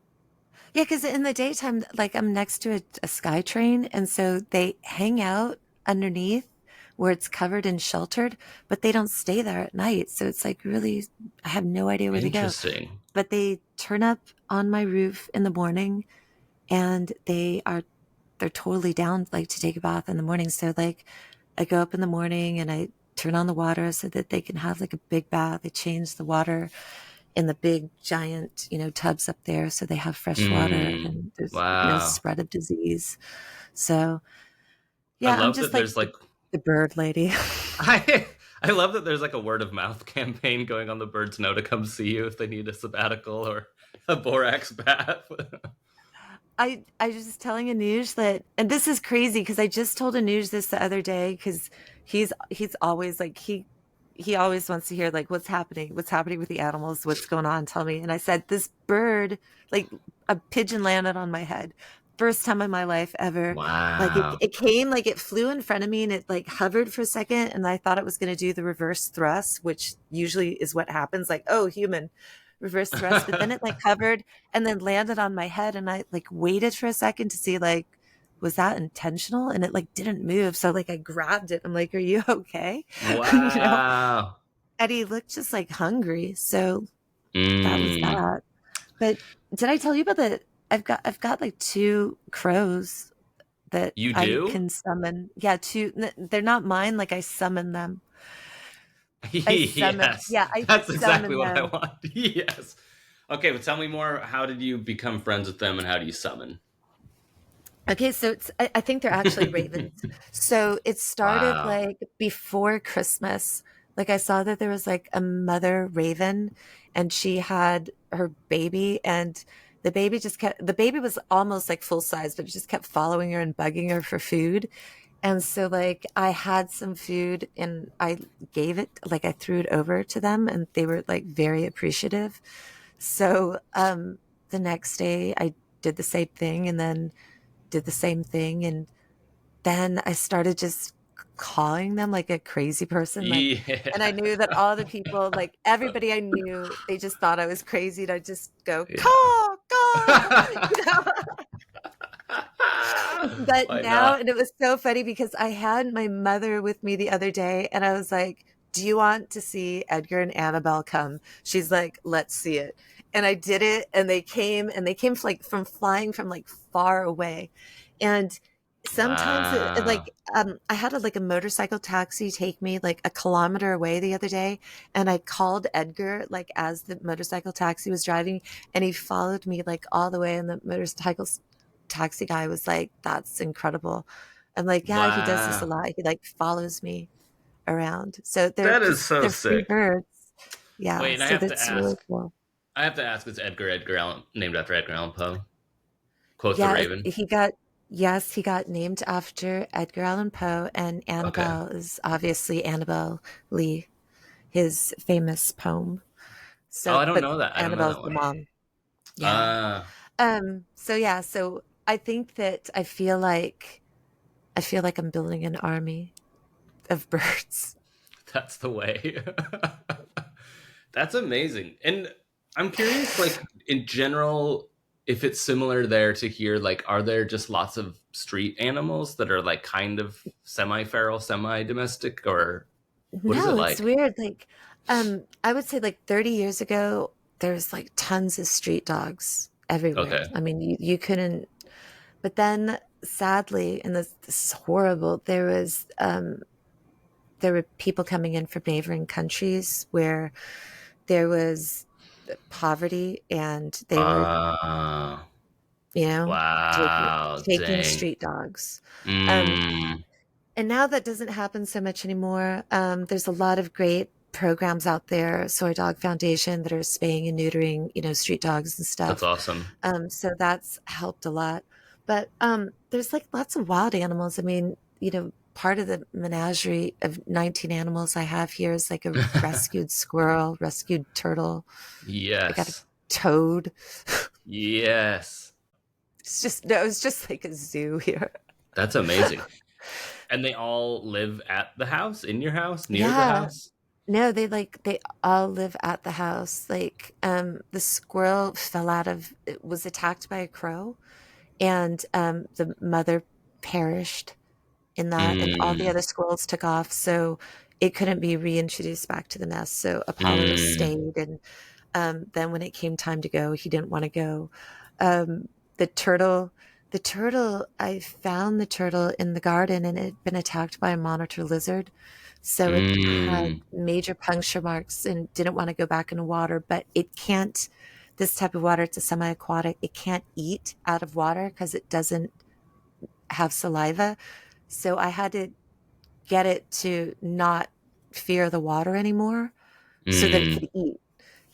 Yeah, because in the daytime, like I'm next to a sky train, and so they hang out underneath where it's covered and sheltered, but they don't stay there at night. So it's like really, I have no idea where they go. Interesting. But they turn up on my roof in the morning, and they're totally down like to take a bath in the morning. So like I go up in the morning and I turn on the water so that they can have like a big bath. I change the water in the big giant, tubs up there so they have fresh water Mm, and there's no wow. spread of disease. So I yeah, I'm love that just like there's like the bird lady. I I love that there's like a word of mouth campaign going on the birds know to come see you if they need a sabbatical or a borax bath. I was just telling Anuj that, and this is crazy because I just told Anuj this the other day because he's always like he always wants to hear like what's happening with the animals, what's going on, tell me. And I said this bird, like a pigeon landed on my head, first time in my life ever. Like it, Wow. it came like it flew in front of me and it like hovered for a second, and I thought it was going to do the reverse thrust, which usually is what happens, like oh human reverse thrust, but then it like hovered and then landed on my head, and I like waited for a second to see like was that intentional, and it like didn't move, so like I grabbed it. I'm like, are you okay? you know Wow. and he looked just like hungry, so that was Mm. that. But did I tell you about the I've got like two crows that You I do? can summon. Yeah, two. They're not mine, like I summon them. Yes. I That's exactly summon what I them. want. Yes. Okay, but tell me more. How did you become friends with them and how do you summon? Okay, so I think they're actually ravens. So it started Wow. like before Christmas. Like I saw that there was like a mother raven, and she had her baby, and the baby was almost like full size, but it just kept following her and bugging her for food. And so like I had some food and I gave it, like I threw it over to them, and they were like very appreciative. So the next day I did the same thing, and then did the same thing, and then I started just calling them like a crazy person, like, and I Yeah. knew that all the people, like everybody I knew, they just thought I was crazy, and I just go Yeah. caw caw. But Why now, not? and it was so funny because I had my mother with me the other day and I was like, do you want to see Edgar and Annabelle come? She's like, let's see it. And I did it and they came like from flying from like far away. And sometimes Wow. I had like a motorcycle taxi take me like a kilometer away the other day and I called Edgar like as the motorcycle taxi was driving and he followed me like all the way and the motorcycle taxi guy was like, that's incredible. I'm like, yeah, he does this a Wow. lot. He like follows me around. So they're That is because so they're free sick. birds. Yeah. Wait, and I So have to that's really ask. cool. I have to ask, is Edgar Allan named after Edgar Allan Poe? Quote the Yeah. Raven. Yes, he got named after Edgar Allan Poe and Okay. Annabelle is obviously Annabelle Lee, his famous poem. Oh, So, I don't but know that. I don't know Annabelle's that the one. mom. Yeah. Ah, So yeah, so I think that I feel like I'm building an army of birds. that's the way. That's amazing. And I'm curious, like in general, if it's similar there to here, like are there just lots of street animals that are like kind of semi-feral, semi-domestic, or what is it No, it's like? weird. Like, I would say like 30 years ago, there's like tons of street dogs everywhere. Okay. I mean, you couldn't, but then sadly, and this is horrible, there were people coming in from neighboring countries where there was poverty and they were, Uh, you know, taking, wow, taking dang. street dogs. Um, Mm, And now that doesn't happen so much anymore. There's a lot of great programs out there, Soy Dog Foundation, that are spaying and neutering, street dogs and that's stuff. awesome. So that's helped a lot. But there's like lots of wild animals. I mean, part of the menagerie of 19 animals I have here is like a rescued squirrel, rescued turtle. I got a Yes. toad. Yes. It's just like a zoo here. That's amazing. And they all live at the house, in your house, near the Yeah. house? No, they all live at the house. Like, the squirrel fell out of it was attacked by a crow, and the mother perished in that, and all the Mm, other squirrels took off, so it couldn't be reintroduced back to the nest. So Apollo mm, stayed, and then when it came time to go, he didn't want to go. Um, the turtle, I found the turtle in the garden and it had been attacked by a monitor lizard. So it had mm, major puncture marks and didn't want to go back in the water, but it can't, this type of water, it's a semi-aquatic, it can't eat out of water because it doesn't have saliva. So I had to get it to not fear the water anymore so that it mm. could eat.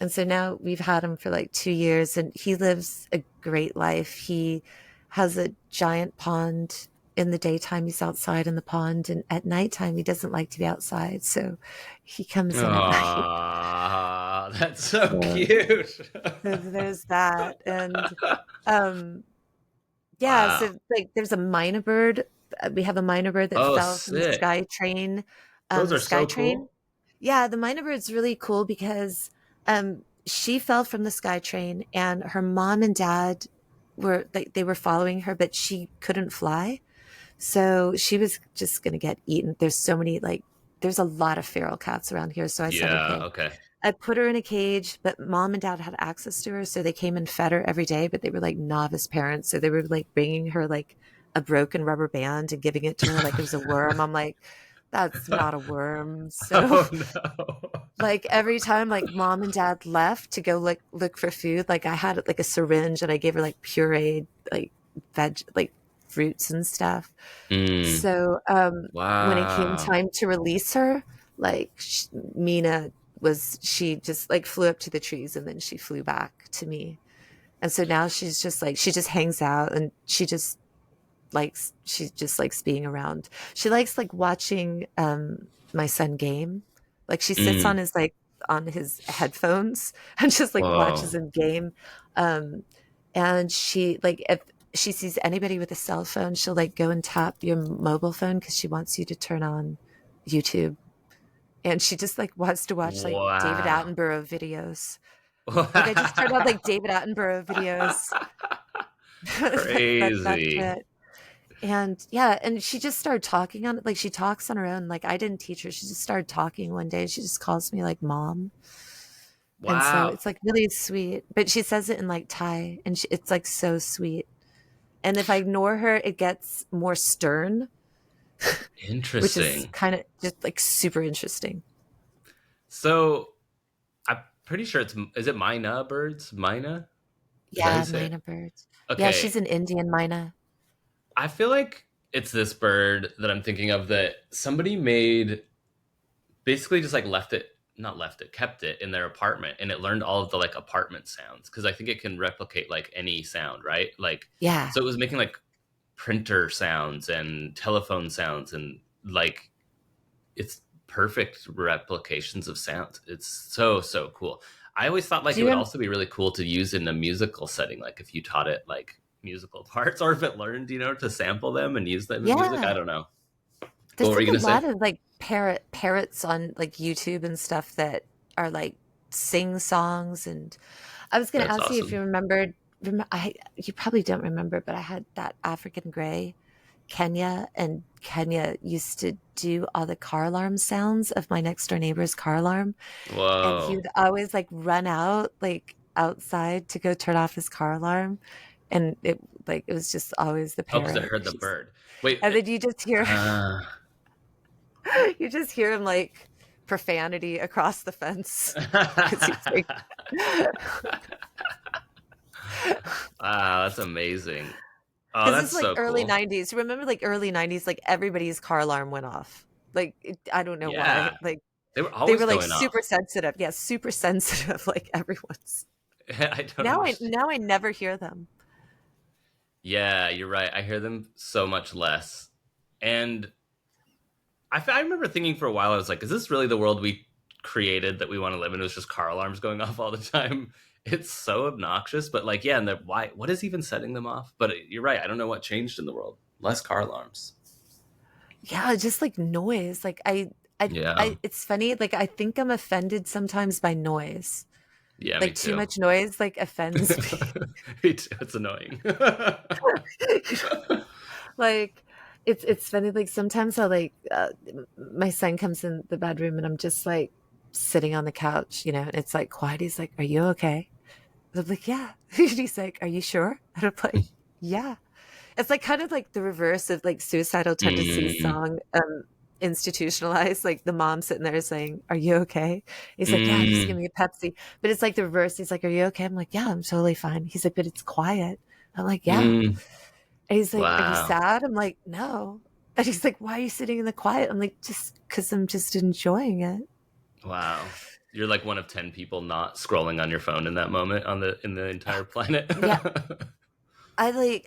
And so now we've had him for like 2 years and he lives a great life. He has a giant pond. In the daytime, he's outside in the pond, and at nighttime, he doesn't like to be outside. So he comes in at night. Aw, that's so So, cute. so there's that. And um, yeah, Wow. so like there's a minor bird. We have a minor bird that Oh, fell from the sick. sky train. Those The are sky so train. cool. Yeah, the minor bird's really cool because she fell from the sky train and her mom and dad they were following her, but she couldn't fly. So she was just gonna get eaten. There's a lot of feral cats around here. So I said, Yeah, okay, okay. I put her in a cage, but mom and dad had access to her. So they came and fed her every day, but they were like novice parents. So they were like bringing her like a broken rubber band and giving it to her like it was a worm. I'm like, that's not a worm. So Oh no. like every time like mom and dad left to go like look for food, like I had like a syringe and I gave her like pureed like like fruits and stuff. Mm, So when it came wow. time to release her, like Mina she just like flew up to the trees and then she flew back to me. And so now she's just like she just hangs out and she just likes being around. She likes like watching my son game. Like she sits Mm, on his headphones and just like watches whoa. him game. Um and she like if she sees anybody with a cell phone, she'll like go and tap your mobile phone because she wants you to turn on YouTube. And she just like wants to watch like David Wow. Attenborough videos. Like I just turned on like David Attenborough videos. That's Crazy. it. And yeah, and she just started talking on it. Like she talks on her own. Like I didn't teach her. She just started talking one day. She just calls me like mom. And so Wow. it's like really sweet. But she says it in like Thai and it's like so sweet. And if I ignore her, it gets more stern, which is Interesting. kind of just like super interesting. So I'm pretty sure is it Mina birds? Mina? Is that how you Yeah, say it? Myna birds. Yeah, Okay. she's an Indian Myna. I feel like it's this bird that I'm thinking of that somebody made, basically just like kept it in their apartment, and it learned all of the like apartment sounds because I think it can replicate like any sound, right? Like, Yeah. so it was making like printer sounds and telephone sounds, and like it's perfect replications of sound. It's so so cool. I always thought like Do it you would rem- also be really cool to use in a musical setting, like if you taught it like musical parts, or if it learned, to sample them and use them in music. I Yeah. don't know. What There's were you like a gonna say? lot of like parrots on like YouTube and stuff that are like sing songs. And I was going to That's ask you if you awesome. remembered. You probably don't remember, but I had that African gray Kenya, and Kenya used to do all the car alarm sounds of my next door neighbor's car alarm. And he Whoa. would always like run out like outside to go turn off his car alarm. And it was just always the Oh, because it parrot. heard the bird. Wait. And then you just hear Uh, you just hear him like profanity across the fence because he's like wow, that's amazing. Oh, because that's it's like so early cool. 90s. Remember like early 90s, like everybody's car alarm went off. Like I don't know why. Yeah, Like they were they always were like going super off. sensitive. Yeah, super sensitive like everyone's. I don't Now I understand. now I never hear them. Yeah, you're right. I hear them so much less. And I remember thinking for a while, I was like, is this really the world we created that we want to live in? It was just car alarms going off all the time. It's so obnoxious, but like, yeah, and why? What is even setting them off? But you're right. I don't know what changed in the world. Less car alarms. Yeah, just like noise. Like Yeah, it's funny. Like I think I'm offended sometimes by noise. yeah, me Like too too. much noise like offends me. Me too. It's annoying. Like it's funny. Like sometimes I'll like my son comes in the bedroom and I'm just like sitting on the couch, and it's like quiet. He's like, "Are you okay?" I'm like, "Yeah." He's like, "Are you sure?" And I'm like, "Yeah." It's like kind of like the reverse of like suicidal tendencies Mm, song, institutionalized. Like the mom sitting there saying, "Are you okay?" He's like, "Yeah, just give mm, me a Pepsi." But it's like the reverse. He's like, "Are you okay?" I'm like, "Yeah, I'm totally fine." He's like, "But it's quiet." I'm like, "Yeah." mm. And he's like, "Are you Wow. sad?" I'm like, "No." And he's like, "Why are you sitting in the quiet?" I'm like, "Just because I'm just enjoying it." Wow. You're like one of 10 people not scrolling on your phone in that moment in the entire planet. Yeah, I like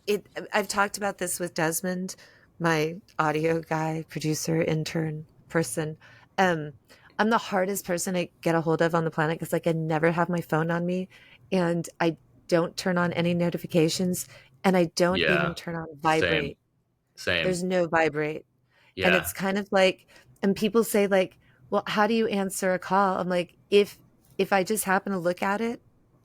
it. I've talked about this with Desmond, my audio guy, producer, intern person. Um, I'm the hardest person to get a hold of on the planet because like I never have my phone on me, and I don't turn on any notifications, and I don't Yeah. even turn on Same. vibrate. Same. There's no vibrate. And Yeah. it's kind of like, and people say like, well, how do you answer a call? I'm like, if I just happen to look at it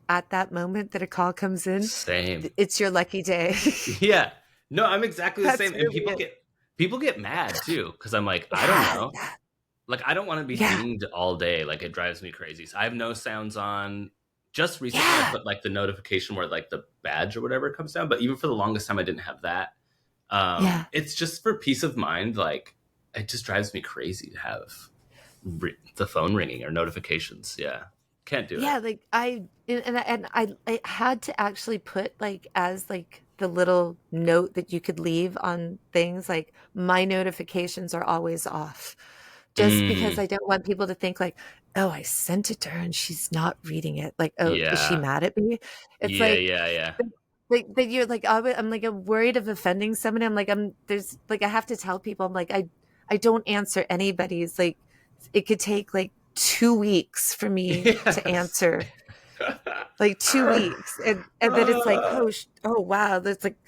at that moment that a call comes in, Same. it's your lucky day. Yeah. No, I'm exactly the That's same. And really it. people get mad too cuz I'm like, I don't Yeah, know. yeah, Like I don't want to be yeah, dinged all day. Like it drives me crazy. So I have no sounds on. Just recently I yeah, put like the notification where like the badge or whatever comes down, but even for the longest time I didn't have that. yeah. It's just for peace of mind. Like it just drives me crazy to have the phone ringing or notifications. Yeah, can't do it. Yeah, like I had to actually put like as like the little note that you could leave on things like my notifications are always off. Just because Mm, I don't want people to think like, "Oh, I sent it to her and she's not reading it." Like, "Oh, is she yeah, mad at me?" It's yeah, like yeah, yeah. that you're like I'm like I'm worried of offending somebody. I'm like there's like I have to tell people I'm like I don't answer anybody's like it could take like 2 weeks for me to Yes. answer like 2 weeks and then it's like Uh, oh wow that's like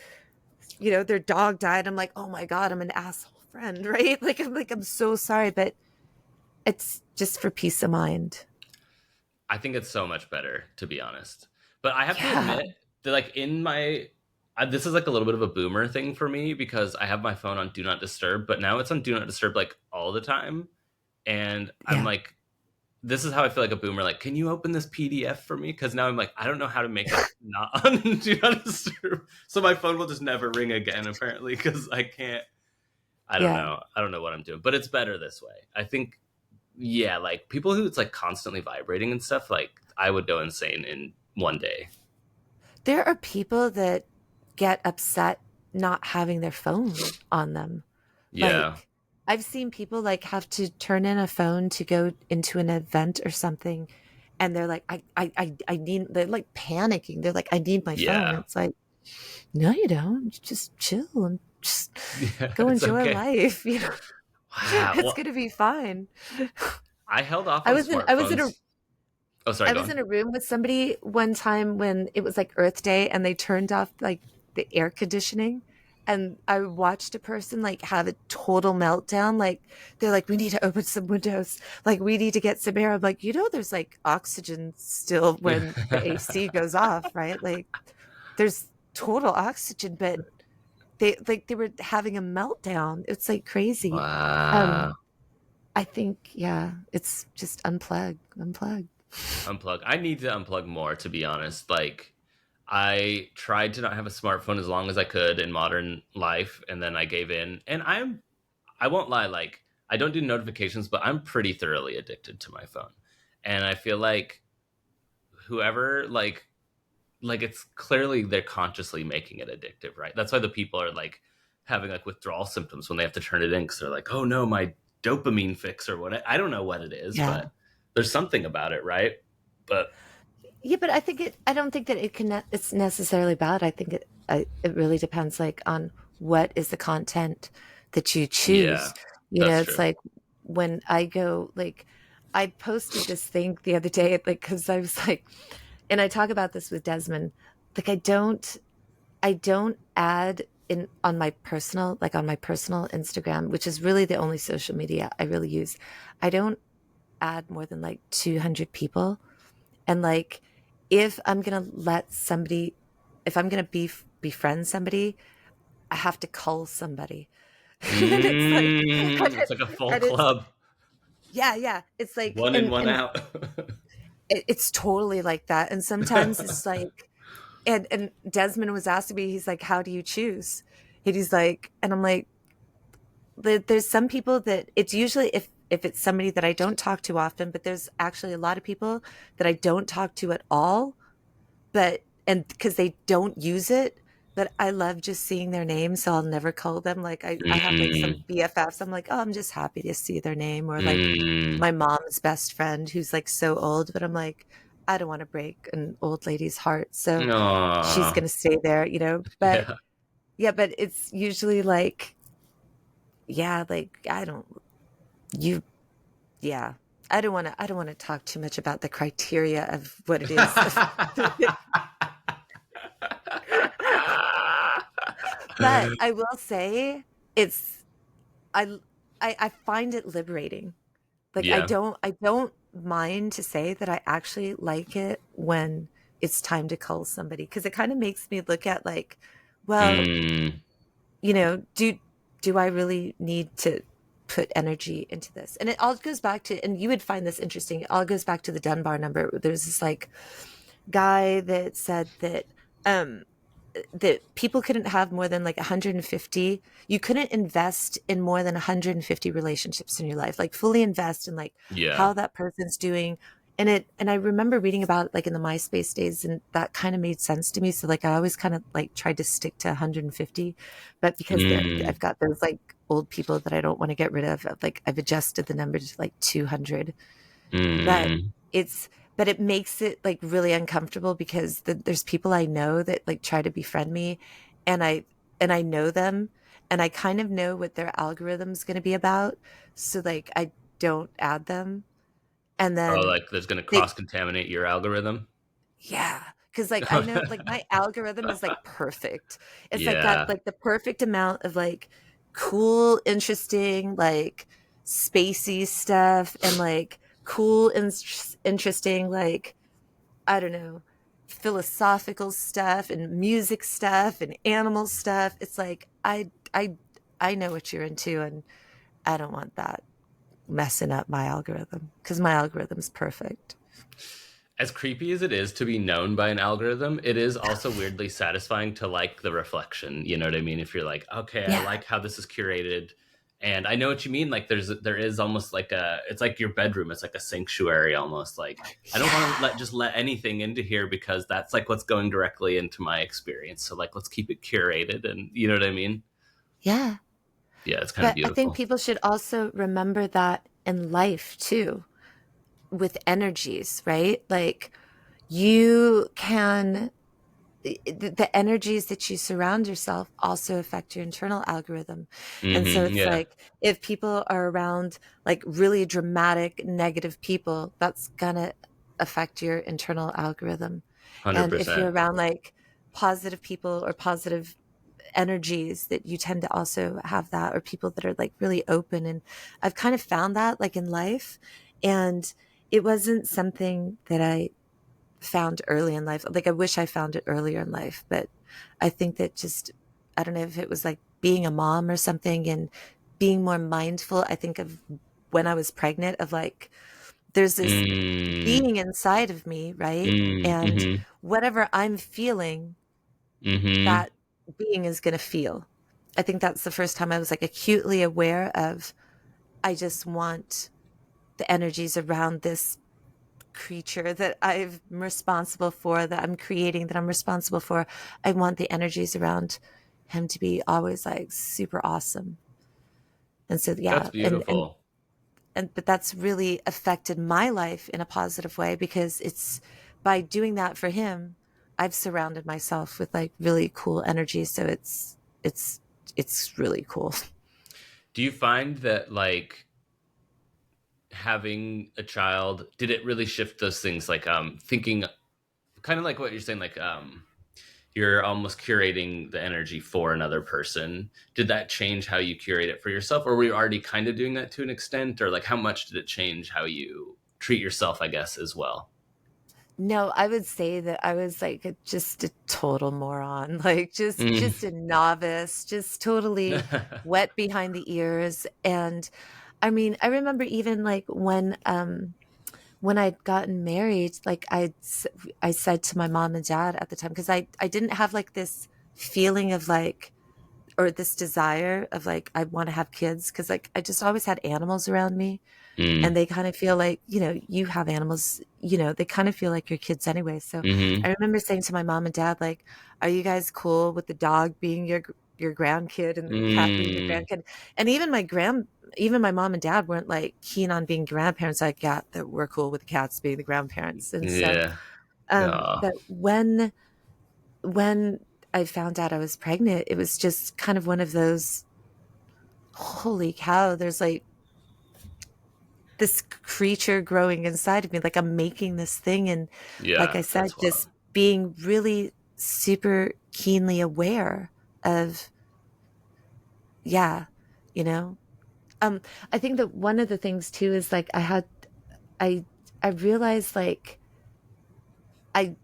their dog died. I'm like oh my god I'm an asshole friend right like I'm so sorry but it's just for peace of mind. I think it's so much better, to be honest. But I have to Yeah, admit that, like, in my this is like a little bit of a boomer thing for me because I have my phone on do not disturb, but now it's on do not disturb like all the time. And I'm Yeah. like, this is how I feel like a boomer. Like, can you open this PDF for me? Because now I'm like, I don't know how to make it not on do not disturb. So my phone will just never ring again, apparently, because I can't. I don't Yeah. know. I don't know what I'm doing, but it's better this way. I think, yeah, like people who it's like constantly vibrating and stuff, like I would go insane in one day. There are people that get upset not having their phone on them. Yeah. Like, I've seen people like have to turn in a phone to go into an event or something, and they're like, I need, they're like panicking. They're like, I need my phone. Yeah. It's like, no, you don't. You just chill and just Yeah. go It's enjoy okay. life. Wow. It's Well, gonna be fine. I held off I on was in, I was in a, smartphones. Oh, sorry, I go was on. in a room with somebody one time when it was like Earth Day and they turned off like the air conditioning. And I watched a person like have a total meltdown. Like they're like, we need to open some windows. Like we need to get some air. I'm like, there's like oxygen still when the AC goes off, right? Like there's total oxygen, but they were having a meltdown. It's like crazy. Um, Wow. I think, yeah, it's just unplug. Unplug. I need to unplug more, to be honest. Like, I tried to not have a smartphone as long as I could in modern life, and then I gave in. And I won't lie, like, I don't do notifications, but I'm pretty thoroughly addicted to my phone. And I feel like whoever, like it's clearly they're consciously making it addictive, right? That's why the people are like having like withdrawal symptoms when they have to turn it in because they're like, oh no, my dopamine fix or what. I don't know what it is, Yeah. but there's something about it, right? But Yeah, but I don't think that it's necessarily bad. I think it really depends like on what is the content that you yeah, choose. that's It's true. like when I go like I posted this thing the other day like cuz I was like and I talk about this with Desmond like I don't add in on my personal Instagram, which is really the only social media I really use. I don't add more than like 200 people. And like, if I'm gonna let somebody, if I'm gonna befriend somebody, I have to call somebody. And it's like, and, It's like a full and it's club, yeah, yeah. It's like, one in, one out. it's totally like that. And sometimes it's like, and Desmond was asking me, he's like, how do you choose? And he's like, and I'm like, there's some people that it's usually if it's somebody that I don't talk to often, but there's actually a lot of people that I don't talk to at all but and because they don't use it, but I love just seeing their name, so I'll never call them. Like I have like some Mm, BFFs. I'm like, oh, I'm just happy to see their name, or like mm. my mom's best friend who's like so old, but I'm like, I don't want to break an old lady's heart, so she's Aw. gonna stay there. But Yeah. yeah, but it's usually like, yeah, like I don't you yeah. I don't want to talk too much about the criteria of what it is. But I will say it's I I find it liberating. Like Yeah. I don't mind to say that I actually like it when it's time to call somebody because it kind of makes me look at like, well, Mm. do I really need to put energy into this? And it all goes back to, and you would find this interesting. It all goes back to the Dunbar number. There's this like guy that said um that people couldn't have more than like 150. You couldn't invest in more than 150 relationships in your life, like fully invest in like Yeah. how that person's doing. And I remember reading about it like in the MySpace days, and that kind of made sense to me. So like I always kind of like tried to stick to 150, but because Mm. I've got those like old people that I don't want to get rid of, like I've adjusted the number to like 200. But Mm. it's but it makes it like really uncomfortable because there's people I know that like try to befriend me, and I know them, and I kind of know what their algorithm's going to be about, so like I don't add them, and Oh, then like there's gonna they cross contaminate your algorithm. yeah, because like I know like my algorithm is like perfect. It's like got Yeah. like the perfect amount of like cool, interesting, like spacey stuff and like cool and interesting like I don't know, philosophical stuff and music stuff and animal stuff. It's like I know what you're into, and I don't want that messing up my algorithm because my algorithm's perfect. As creepy as it is to be known by an algorithm, it is also weirdly satisfying to like the reflection. You know what I mean? If you're like, okay, I Yeah. like how this is curated, and I know what you mean. Like, there is almost like it's like your bedroom. It's like a sanctuary almost. Like, I don't want to Yeah. let anything into here because that's like what's going directly into my experience. So like, let's keep it curated, and you know what I mean? Yeah. Yeah, it's kind of But I think beautiful. people should also remember that in life too, with energies, right? Like you can the energies that you surround yourself also affect your internal algorithm. And so it's Yeah, like if people are around like really dramatic negative people, that's gonna affect your internal algorithm. one hundred And if you're percent. around like positive people or positive energies, that you tend to also have that, or people that are like really open. And I've kind of found that like in life, and it wasn't something that I found early in life. Like I wish I found it earlier in life, but I think that just, I don't know if it was like being a mom or something and being more mindful. I think of when I was pregnant of like, there's this Mm, being inside of me, right? And mm-hmm, whatever I'm feeling, mm-hmm. that being is going to feel. I think that's the first time I was like acutely aware of, I just want the energies around this creature that I'm responsible for, that I'm creating, that I'm responsible for. I want the energies around him to be always like super awesome. And so That's yeah, beautiful. but that's really affected my life in a positive way because it's by doing that for him, I've surrounded myself with like really cool energies. So it's it's really cool. Do you find that like having a child did it really shift those things like thinking kind of like what you're saying like you're almost curating the energy for another person. Did that change how you curate it for yourself, or were you already kind of doing that to an extent, or like how much did it change how you treat yourself, I guess, as well? No, I would say that I was like just a total moron, like Mm. just a novice, just totally wet behind the ears. And I mean, I remember even like when I'd gotten married, like I said to my mom and dad at the time, because I didn't have like this feeling of like, or this desire of like I want to have kids, because like I just always had animals around me, and Mm. they kind of feel like, you know, you have animals, you know, they kind of feel like your kids anyway. So Mm-hmm. I remember saying to my mom and dad, like, are you guys cool with the dog being your grandkid and the cat being your Mm. grandkid? And even my mom and dad weren't like keen on being grandparents. Like, yeah, that we're cool with the cats being the grandparents. And so Yeah. Yeah. but when I found out I was pregnant, it was just kind of one of those, holy cow, there's like this creature growing inside of me. Like I'm making this thing. And like Yeah, I said, that's wild. just being really super keenly aware of, yeah, you know, um, I think that one of the things too is like I, I realized like I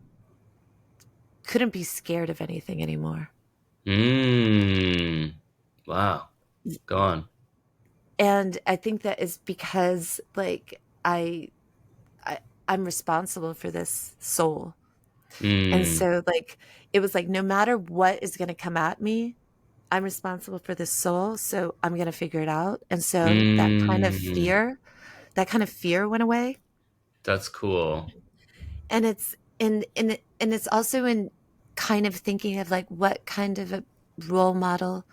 couldn't be scared of anything anymore. Mm. Wow. Go on. And I think that is because like I I'm responsible for this soul. And Mm. so like it was like no matter what is going to come at me, I'm responsible for this soul, so I'm going to figure it out. And so Mm. that kind of fear went away. That's cool. And it's and it's also in kind of thinking of like what kind of a role model,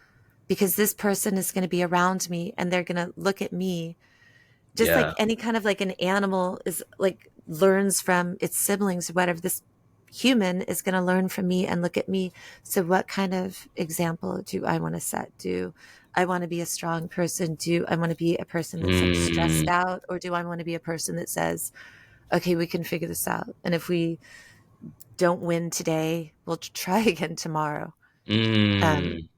because this person is going to be around me and they're going to look at me just like Yeah. any kind of like an animal is like learns from its siblings or whatever. This human is going to learn from me and look at me. So what kind of example do I want to set? Do I want to be a strong person? Do I want to be a person that's like stressed Mm. out, or do I want to be a person that says, okay, we can figure this out, and if we don't win today, we'll try again tomorrow. um Mm.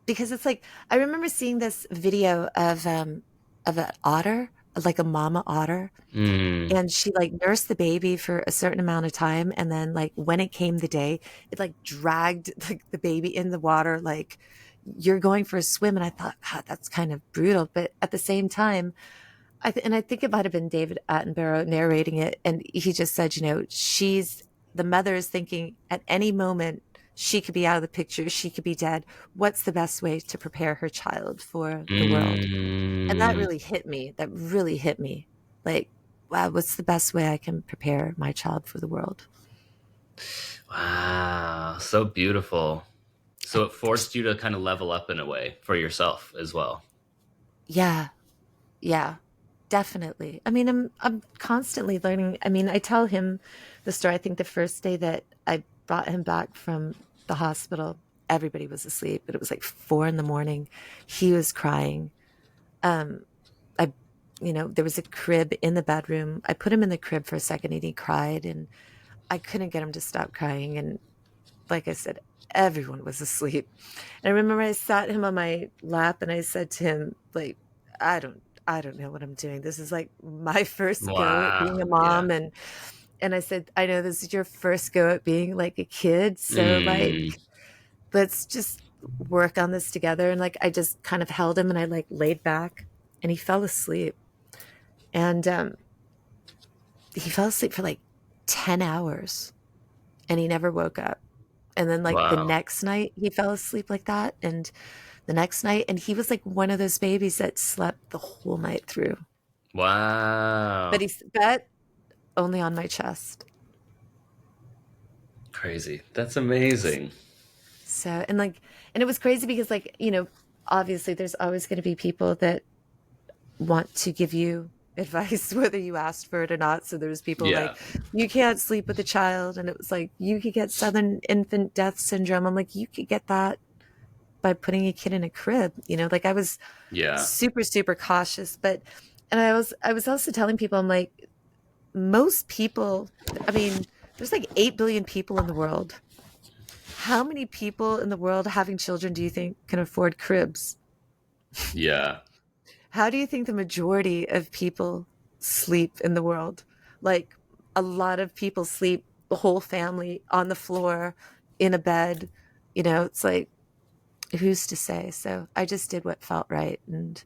because it's like I remember seeing this video of an otter. like a mama otter, Mm. and she like nursed the baby for a certain amount of time, and then like when it came the day, it like dragged like the baby in the water like you're going for a swim. And I thought, God, that's kind of brutal, but at the same time, and I think it might have been David Attenborough narrating it, and he just said, the mother is thinking at any moment she could be out of the picture, she could be dead. What's the best way to prepare her child for the world? And that Mm. really hit me. That really hit me. Like, wow, what's the best way I can prepare my child for the world? Wow, so beautiful. I, So it forced you to kind of level up in a way for yourself as well. yeah, yeah, definitely. I mean, I'm constantly learning. I mean, I tell him the story. I think the first day that I brought him back from the hospital, everybody was asleep, but it was like 4 in the morning. He was crying. Um, I, there was a crib in the bedroom. I put him in the crib for a second and he cried, and I couldn't get him to stop crying. And like I said, everyone was asleep. And I remember I sat him on my lap and I said to him, like, I don't know what I'm doing. This is like my first go at being Wow. a Yeah. mom. And I said, I know this is your first go at being like a kid. So like, Mm. let's just work on this together. And like I just kind of held him and I like laid back and he fell asleep. And he fell asleep for like 10 hours and he never woke up. And then like the Wow. next night he fell asleep like that. And the next night, and he was like one of those babies that slept the whole night through. But Wow. but only on my chest. Crazy. That's amazing. So and it was crazy because like, obviously there's always going to be people that want to give you advice whether you asked for it or not. So there's people Yeah. like, you can't sleep with a child, and it was like you could get sudden infant death syndrome. I'm like, you could get that by putting a kid in a crib. Like I was Yeah. super, super cautious. But and I was also telling people, I'm like, most people, I mean, there's like 8 billion people in the world. How many people in the world having children do you think can afford cribs? Yeah. How do you think the majority of people sleep in the world? Like a lot of people sleep the whole family on the floor in a bed. It's like, who's to say? So I just did what felt right. And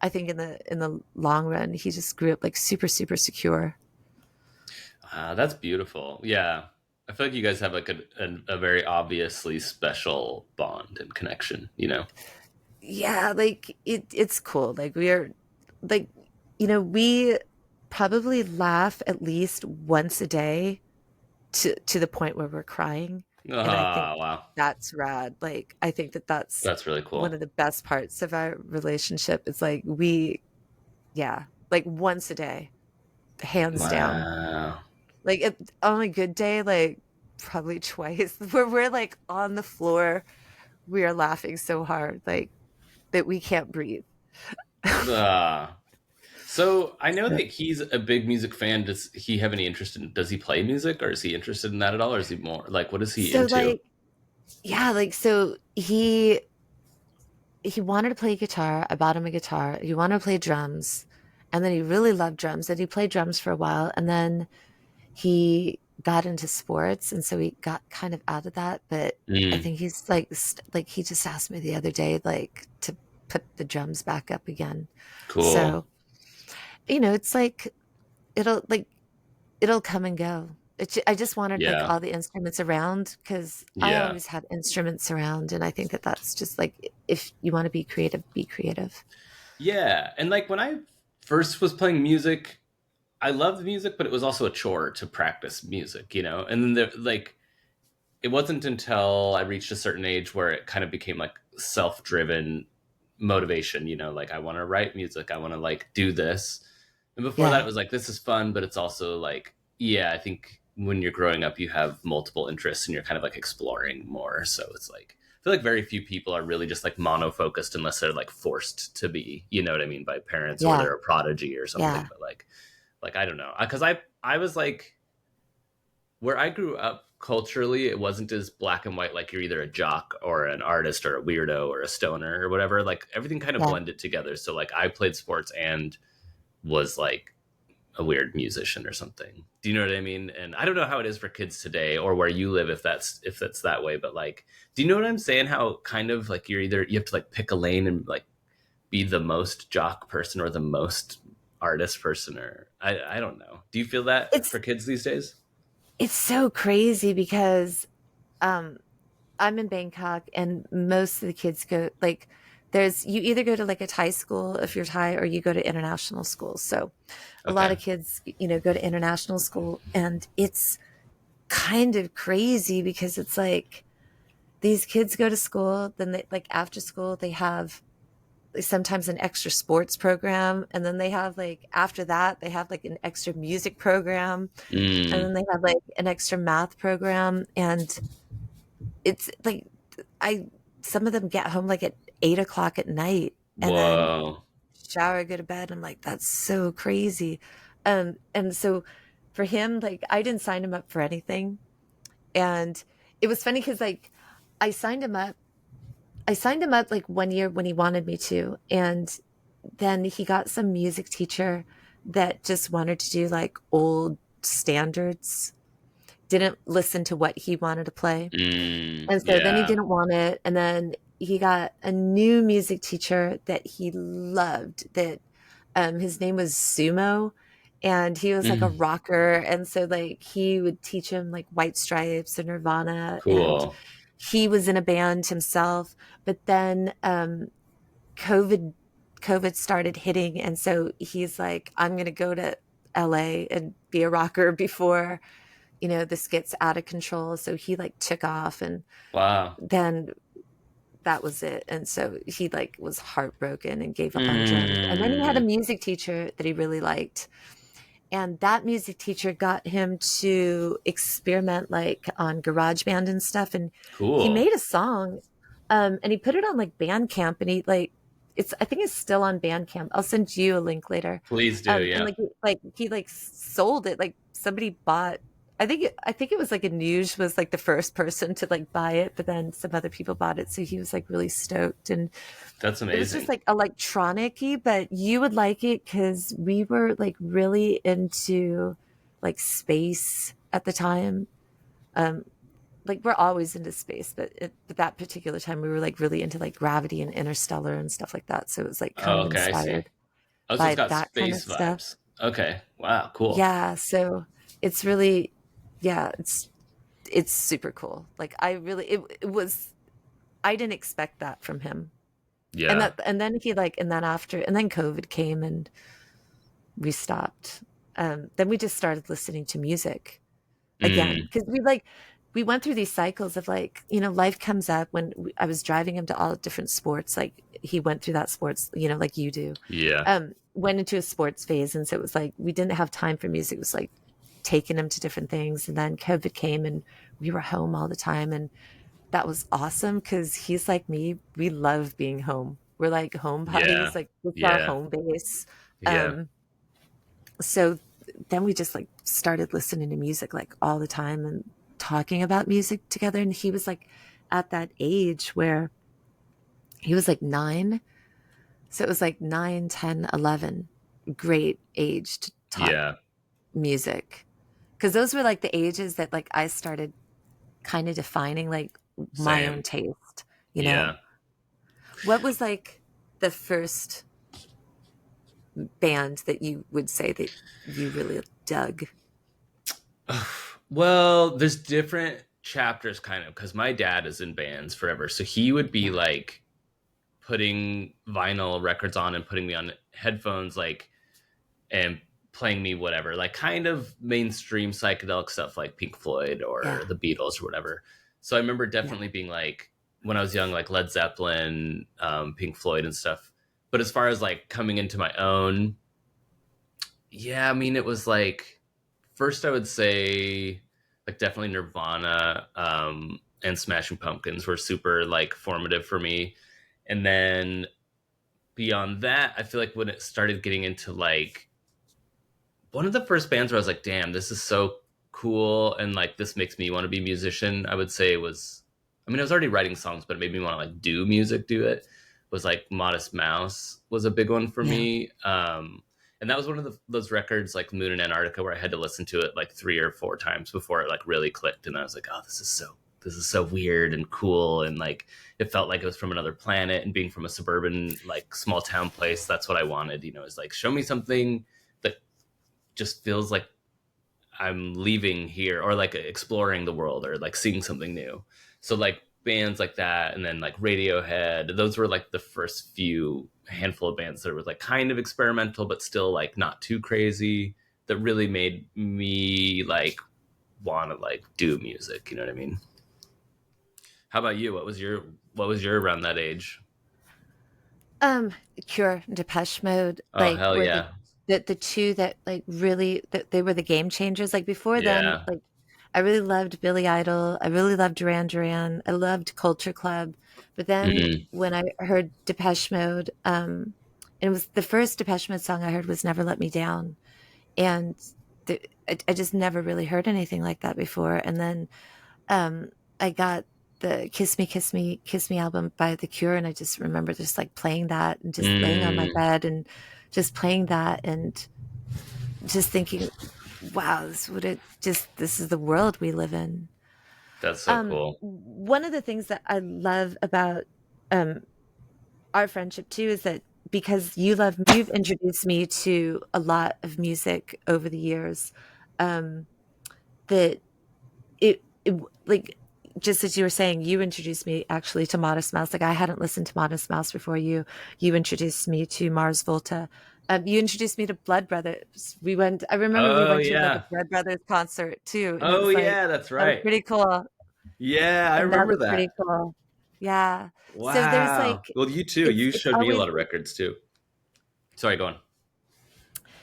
I think in the long run, he just grew up like super, super secure. That's beautiful. Yeah. I feel like you guys have like a very obviously special bond and connection, you know? Yeah, like it's cool. Like like we probably laugh at least once a day to the point where we're crying. And I think Ah, wow. that's rad. Like I think that that's That's really one cool. of the best parts of our relationship. It's like yeah, like once a day, hands down. Wow. Like on a good day, like probably twice, where we're like on the floor, we are laughing so hard, like that we can't breathe. Ah. So I know that he's a big music fan. Does he have any interest in, does he play music or is he interested in that at all? Or is he more like, what is he So into? like, yeah, like so he wanted to play guitar. I bought him a guitar. He wanted to play drums. And then he really loved drums. And he played drums for a while. And then he got into sports. And so he got kind of out of that. But I Mm, think he's like, like he just asked me the other day, like to put the drums back up again. cool. So, it's like, it'll like, it'll come and go. I just wanted like Yeah. all the instruments around because I Yeah. always had instruments around, and I think that that's just like if you want to be creative, be creative. Yeah. And like when I first was playing music, I loved music, but it was also a chore to practice music, you know? And then like, it wasn't until I reached a certain age where it kind of became like self driven motivation, you know, like I want to write music, I want to like do this. And before that, it Yeah, was like, this is fun, but it's also like, yeah, I think when you're growing up, you have multiple interests and you're kind of like exploring more. So it's like, I feel like very few people are really just like mono focused unless they're like forced to be, you know what I mean, by parents or yeah, they're a prodigy or something. yeah, But like, I don't know. Cause I was like, where I grew up culturally, it wasn't as black and white like you're either a jock or an artist or a weirdo or a stoner or whatever. Like everything kind of yeah, blended together. So like I played sports and was like a weird musician or something. Do you know what I mean? And I don't know how it is for kids today or where you live if that's that way, but like, do you know what I'm saying? How kind of like you have to like pick a lane and like be the most jock person or the most artist person, or I don't know. Do you feel that It's for kids these days? it's so crazy because um I'm in Bangkok and most of the kids go like there's you either go to like a Thai school if you're Thai or you go to international school. So a lot Okay. of kids, go to international school and it's kind of crazy because it's like these kids go to school, then they like after school they have sometimes an extra sports program and then they have like after that they have like an extra music program and Mm, then they have like an extra math program and it's like I some of them get home like at 8 o'clock at night and then whoa. shower, go to bed. I'm like, that's so crazy. And so for him, like I didn't sign him up for anything. And it was funny because like I signed him up. I signed him up like 1 year when he wanted me to. And then he got some music teacher that just wanted to do like old standards, didn't listen to what he wanted to play. And so then he Yeah. didn't want it. And then he got a new music teacher that he loved that his name was Sumo and he was like a Mm, rocker. And so like he would teach him like White Stripes and Nirvana and cool. he was in a band himself. But then COVID COVID started hitting and so he's like, I'm gonna go to LA and be a rocker before, this gets out of control. So he like took off and Wow. then that was it. And so he like was heartbroken and gave up on drums. And then he had a Mm, music teacher that he really liked. And that music teacher got him to experiment like on GarageBand and stuff. And he cool. made a song and he put it on like Bandcamp and he like I think it's still on Bandcamp. I'll send you a link later. Please do. And Yeah. like he like sold it. Like somebody bought I think it was like Anuj was like the first person to like buy it, but then some other people bought it. So he was like really stoked. And That's it was just amazing. like electronic-y, but you would like it because we were like really into like space at the time. Um, like we're always into space, but that particular time we were like really into like gravity and interstellar and stuff like that. So it was like kind Oh, of okay. I see. inspired Oh, so it's by got that kind of space stuff. vibes. Okay. Wow. Cool. Yeah, so it's really, yeah, it's super cool. Like I really, it was, I didn't expect that from him. Yeah. And then he like, and then after, and then COVID came and we stopped. Then we just started listening to music again Mm, because we went through these cycles of like life comes up when I was driving him to all different sports like he went through that sports like you do yeah. went into a sports phase and so it was like we didn't have time for music. It was like taking him to different things and then COVID came and we were home all the time and that was awesome because he's like me, we love being home, we're like homebodies, Yeah. like it's our Yeah. home base. Yeah. um so then we just like started listening to music like all the time and talking about music together. And he was like at that age where he was like 9. So it was like 9, 10, 11. Great age to talk Yeah. music. Because those were like the ages that like I started kind of defining like my own Same. taste, you know? Yeah. What was like the first band that you would say that you really dug? Well, there's different chapters kind of because my dad is in bands forever. So he would be Yeah. like putting vinyl records on and putting me on headphones, like, and playing me whatever, like kind of mainstream psychedelic stuff like Pink Floyd or Yeah. the Beatles or whatever. So I remember Yeah. definitely being like, when I was young, like Led Zeppelin, Pink Floyd and stuff. But as far as like coming into my own, yeah, I mean, it was like, first I would say like definitely Nirvana, and Smashing Pumpkins were super like formative for me. And then beyond that, I feel like when it started getting into like one of the first bands where I was like, damn, this is so cool and like this makes me want to be a musician, I would say was, I mean, I was already writing songs, but it made me want to like do it, was like Modest Mouse was a big one for Yeah. me. And that was one of those records like Moon and Antarctica where I had to listen to it like 3 or 4 times before it like really clicked. And I was like, oh, this is so weird and cool. And like, it felt like it was from another planet, and being from a suburban, like small town place, that's what I wanted, is like, show me something that just feels like I'm leaving here, or like exploring the world, or like seeing something new. So like bands like that, and then like Radiohead, those were like the first few handful of bands that were like kind of experimental but still like not too crazy, that really made me like want to like do music, you know what I mean? How about you? What was your around that age? Um, Cure, Depeche Mode, Oh like hell were yeah. the two that like really that they were the game changers. Like before then, Yeah. like I really loved Billy Idol, I really loved Duran Duran, I loved Culture Club. But then Mm. when I heard Depeche Mode, and it was the first Depeche Mode song I heard was Never Let Me Down. And I just never really heard anything like that before. And then um, I got the Kiss Me, Kiss Me, Kiss Me album by The Cure, and I just remember just like playing that and just laying on my Mm. bed and just playing that and just thinking, wow, this is the world we live in. That's so cool. One of the things that I love about um, our friendship too is that because you've introduced me to a lot of music over the years, um, that it like just as you were saying, you introduced me actually to Modest Mouse. Like I hadn't listened to Modest Mouse before you. You introduced me to Mars Volta. You introduced me to Blood Brothers. I remember we Oh went to like a yeah. Blood Brothers concert too, and it Oh was like yeah, that's that was right. pretty cool. Yeah, I And that remember was pretty that. cool. Yeah. So there's Wow. like Well, you too. You it's showed me a always lot of records too. Sorry, go on.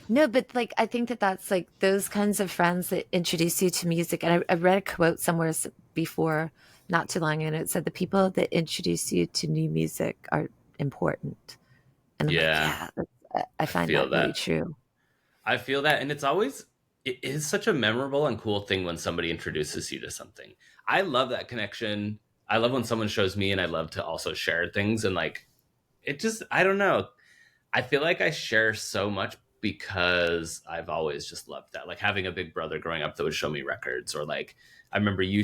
no, but like I think that that's like those kinds of friends that introduce you to music. And I read a quote somewhere before, not too long ago, and it said the people that introduce you to new music are important. And I'm like, Yeah, yeah, I I find feel that really that. true. I feel that, and it is such a memorable and cool thing when somebody introduces you to something. I love that connection. I love when someone shows me, and I love to also share things, and like it just, I don't know. I feel like I share so much because I've always just loved that. Like having a big brother growing up that would show me records, or like I remember you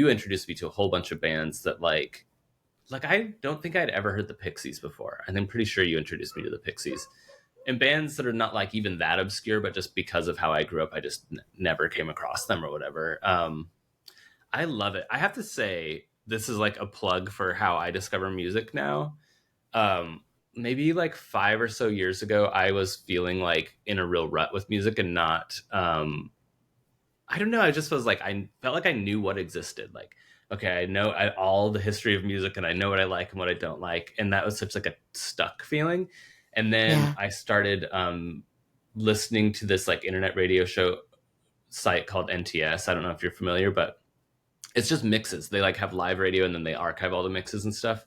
introduced me to a whole bunch of bands that like I don't think I'd ever heard the Pixies before. And I'm pretty sure you introduced me to the Pixies. And bands that are not like even that obscure, but just because of how I grew up, I just never came across them or whatever. I love it. I have to say, this is like a plug for how I discover music now. um Maybe like 5 or so years ago, I was feeling like in a real rut with music, and not I don't know, I just was like, I felt like I knew what existed. Like, okay, I know all the history of music, and I know what I like and what I don't like, and that was such like a stuck feeling. And then Yeah. I started listening to this like internet radio show site called NTS. I don't know if you're familiar, but it's just mixes. They like have live radio, and then they archive all the mixes and stuff.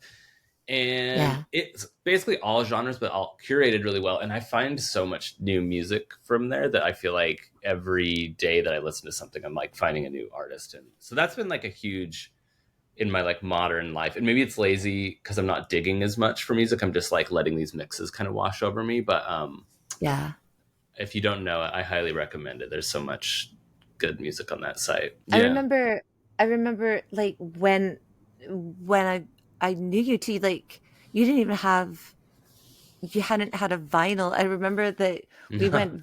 And Yeah. it's basically all genres, but all curated really well. And I find so much new music from there that I feel like every day that I listen to something, I'm like finding a new artist. And so that's been like a huge in my like modern life. And maybe it's lazy because I'm not digging as much for music. I'm just like letting these mixes kind of wash over me. But Yeah. if you don't know it, I highly recommend it. There's so much good music on that site. I Yeah. remember I remember like when I knew you too, like you didn't even have you hadn't had a vinyl. I remember that we went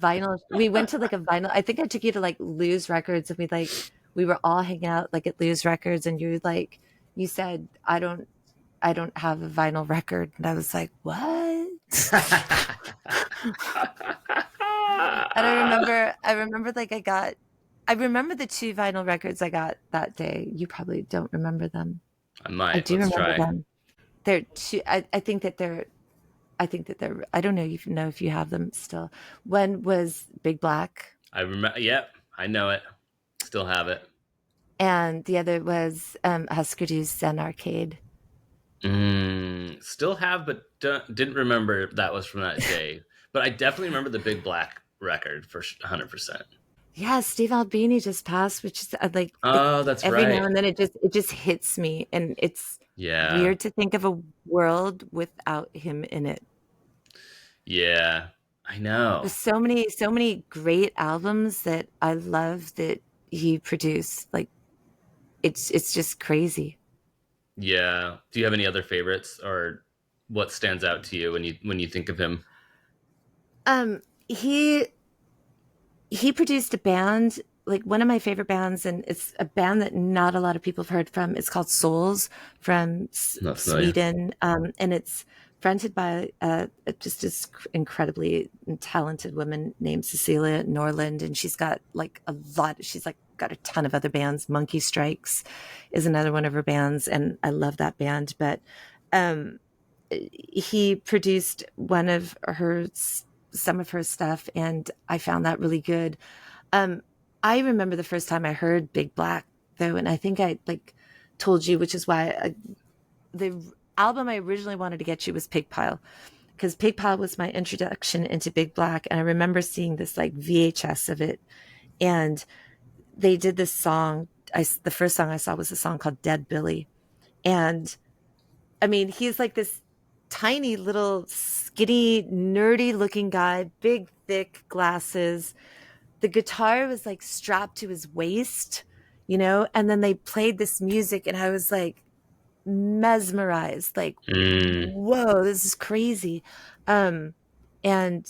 to like a vinyl. I think I took you to like Lose Records, and we were all hanging out like at Lose Records, and you said, I don't have a vinyl record. And I was like, what? And I remember like I remember the two vinyl records I got that day. You probably don't remember them. I I might. do Let's remember try. them. They're two, I think that they're, I don't know if you have them still. One was Big Black, I remember. Yep. I know it. Still have it. and the other was Husker-Du's Zen Arcade. Still have, but didn't remember that was from that day. But I definitely remember the Big Black record for 100%. Yeah, Steve Albini just passed, which is like Oh, that's every now right. and then it just hits me, and it's Yeah. weird to think of a world without him in it. Yeah. I There's know. so many great albums that I love that he produced. Like it's just crazy. Yeah. Do you have any other favorites, or what stands out to you when you think of him? Um, he he produced a band, like one of my favorite bands, and it's a band that not a lot of people have heard from. It's called Souls from Not familiar. Sweden, and it's fronted by just this incredibly talented woman named Cecilia Norland, and she's got like a lot. She's like got a ton of other bands. Monkey Strikes is another one of her bands, and I love that band. But um, he produced one of her some of her stuff, and I found that really good. um, I remember the first time I heard Big Black though, and I think I like told you, which is why the album I originally wanted to get you was Pig Pile, because Pig Pile was my introduction into Big Black, and I remember seeing this like VHS of it, and they did this song. The first song I saw was a song called Dead Billy, and I mean he's like this tiny little skinny nerdy looking guy, big thick glasses. The guitar was like strapped to his waist, and then they played this music and I was like mesmerized, like, Mm, whoa, this is crazy. Um, and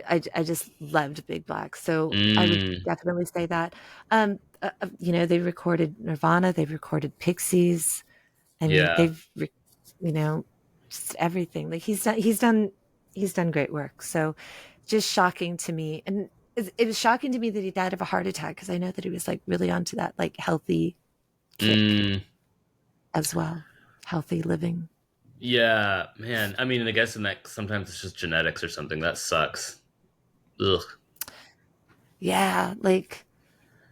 I just loved Big Black. So I would mm, definitely say that. They recorded Nirvana, they've recorded Pixies. I mean, yeah. you know, just everything. Like he's done great work. So just shocking to me. And it was shocking to me that he died of a heart attack, because I know that he was like really onto that like healthy kick Mm, as well. Healthy living. yeah, man. I mean, I guess in that sometimes it's just genetics or something. That sucks. Ugh. Yeah, like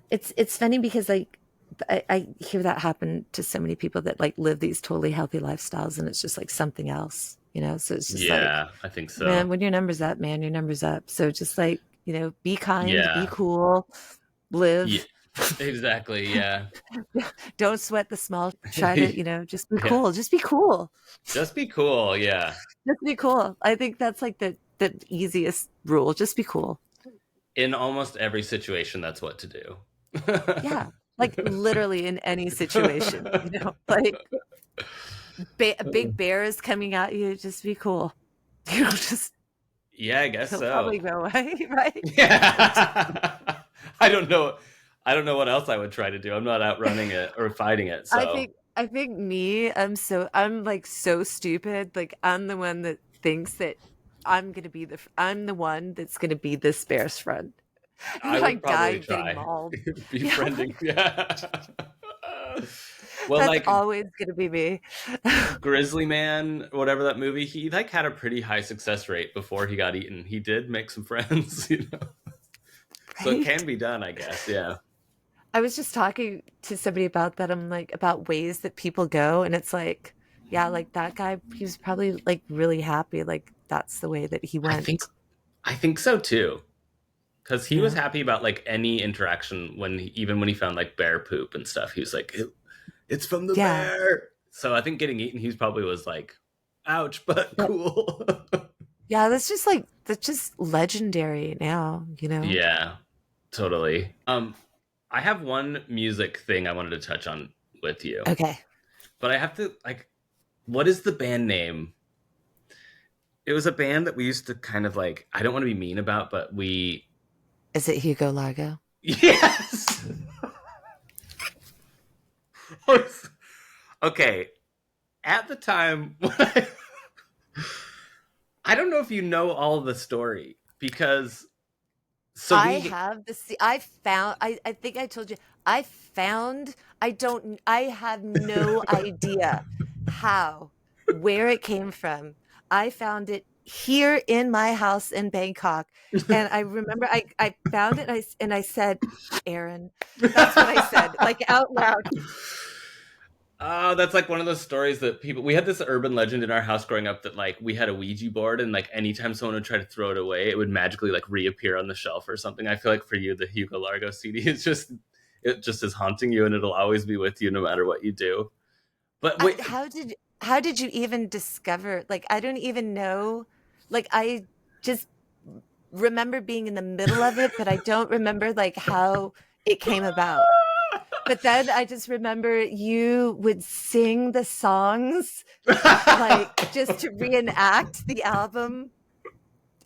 it's funny because like I hear that happen to so many people that like live these totally healthy lifestyles, and it's just like something else. So it's just like, Yeah, I think so. man, when your number's up, man, your number's up. So just like, be kind, be Yeah. cool, Yeah. live. Exactly. Yeah. Don't sweat the small. Try to, just be Yeah. cool. Just be cool. Just be cool. Yeah. Just be cool. I think that's like the easiest rule. Just be cool. In almost every situation, that's what to do. Yeah. Like literally in any situation, like a big bear is coming at you. Just be cool. Just Yeah, I guess he'll so. probably go away, right? Yeah. I don't know. I don't know what else I would try to do. I'm not outrunning it or fighting it. So I think me, I'm like so stupid. Like I'm the one that thinks that I'm the one that's gonna be this bear's friend. And I then I would die probably getting try mauled. Yeah, befriending. Yeah. Well, that's like always gonna be me. Grizzly Man, whatever that movie, he like had a pretty high success rate before he got eaten. He did make some friends, you know. So it Right? can be done, I guess. Yeah. I was just talking to somebody about that. I'm like, about ways that people go, and it's like, yeah, like that guy, he was probably like really happy. Like that's the way that he I think went, I think so too. Cuz you he was know? happy about like any interaction even when he found like bear poop and stuff. He was like, it's from the Yeah. bear. So I think getting eaten, he probably was like, ouch, but But cool. yeah, that's just legendary now. Yeah, totally. I have one music thing I wanted to touch on with you, Okay. but I have to like, what is the band name? It was a band that we used to kind of like. I don't want to be mean about, but we. Is it Hugo Largo? Yes. Okay. At the time, I don't know if you know all the story because so I we. have the see I found I think I told you I found I have no idea how, where it came from. I found it here in my house in Bangkok, and I remember I found it, and I said, "Aaron," that's what I said, like out loud. Oh, that's like one of those stories that people. We had this urban legend in our house growing up that like we had a Ouija board, and like anytime someone would try to throw it away, it would magically like reappear on the shelf or something. I feel like for you, the Hugo Largo CD is just it just is haunting you, and it'll always be with you no matter what you do. But wait, How did you even discover? Like I don't even know. Like I just remember being in the middle of it, but I don't remember like how it came about. But then I just remember you would sing the songs like just to reenact the album.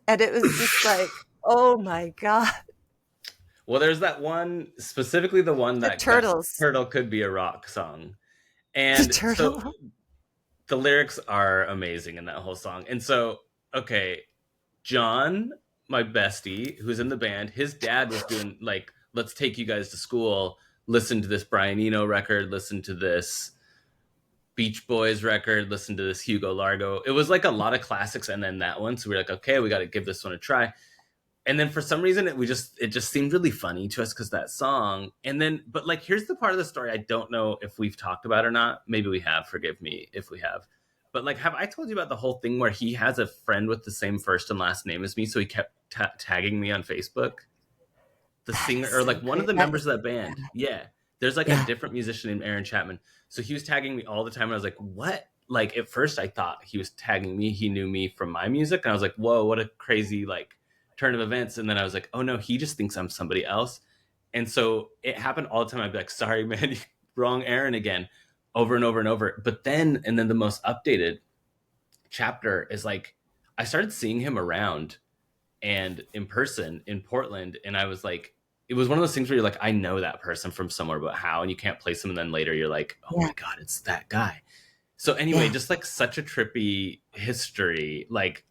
And it was just like, oh my God. Well, there's that one, specifically the one The that Turtles. Turtle Could Be a Rock song. The And so turtle. the lyrics are amazing in that whole song. And so, okay, John, my bestie, who's in the band, his dad was doing like, let's take you guys to school, listen to this Brian Eno record, listen to this Beach Boys record, listen to this Hugo Largo. It was like a lot of classics and then that one. So we were like, okay, we got to give this one a try. And then for some reason it just seemed really funny to us because that song. And then but like here's the part of the story I don't know if we've talked about or not. Maybe we have, forgive me if we have. But like, have I told you about the whole thing where he has a friend with the same first and last name as me, so he kept tagging me on Facebook? The That singer is or so like one of great. the members of that band. Yeah. There's like a Yeah. different musician named Aaron Chapman. So he was tagging me all the time and I was like, what? Like at first I thought he was tagging me. He knew me from my music. And I was like, whoa, what a crazy like turn of events. And then I was like, oh no, he just thinks I'm somebody else. And so it happened all the time. I'd be like, sorry, man, wrong Aaron again, over and over and over. But then, and then the most updated chapter is like, I started seeing him around and in person in Portland. And I was like, it was one of those things where you're like, I know that person from somewhere, but how? And you can't place them. And then later you're like, oh Yeah. my God, it's that guy. So anyway, Yeah. just like such a trippy history, like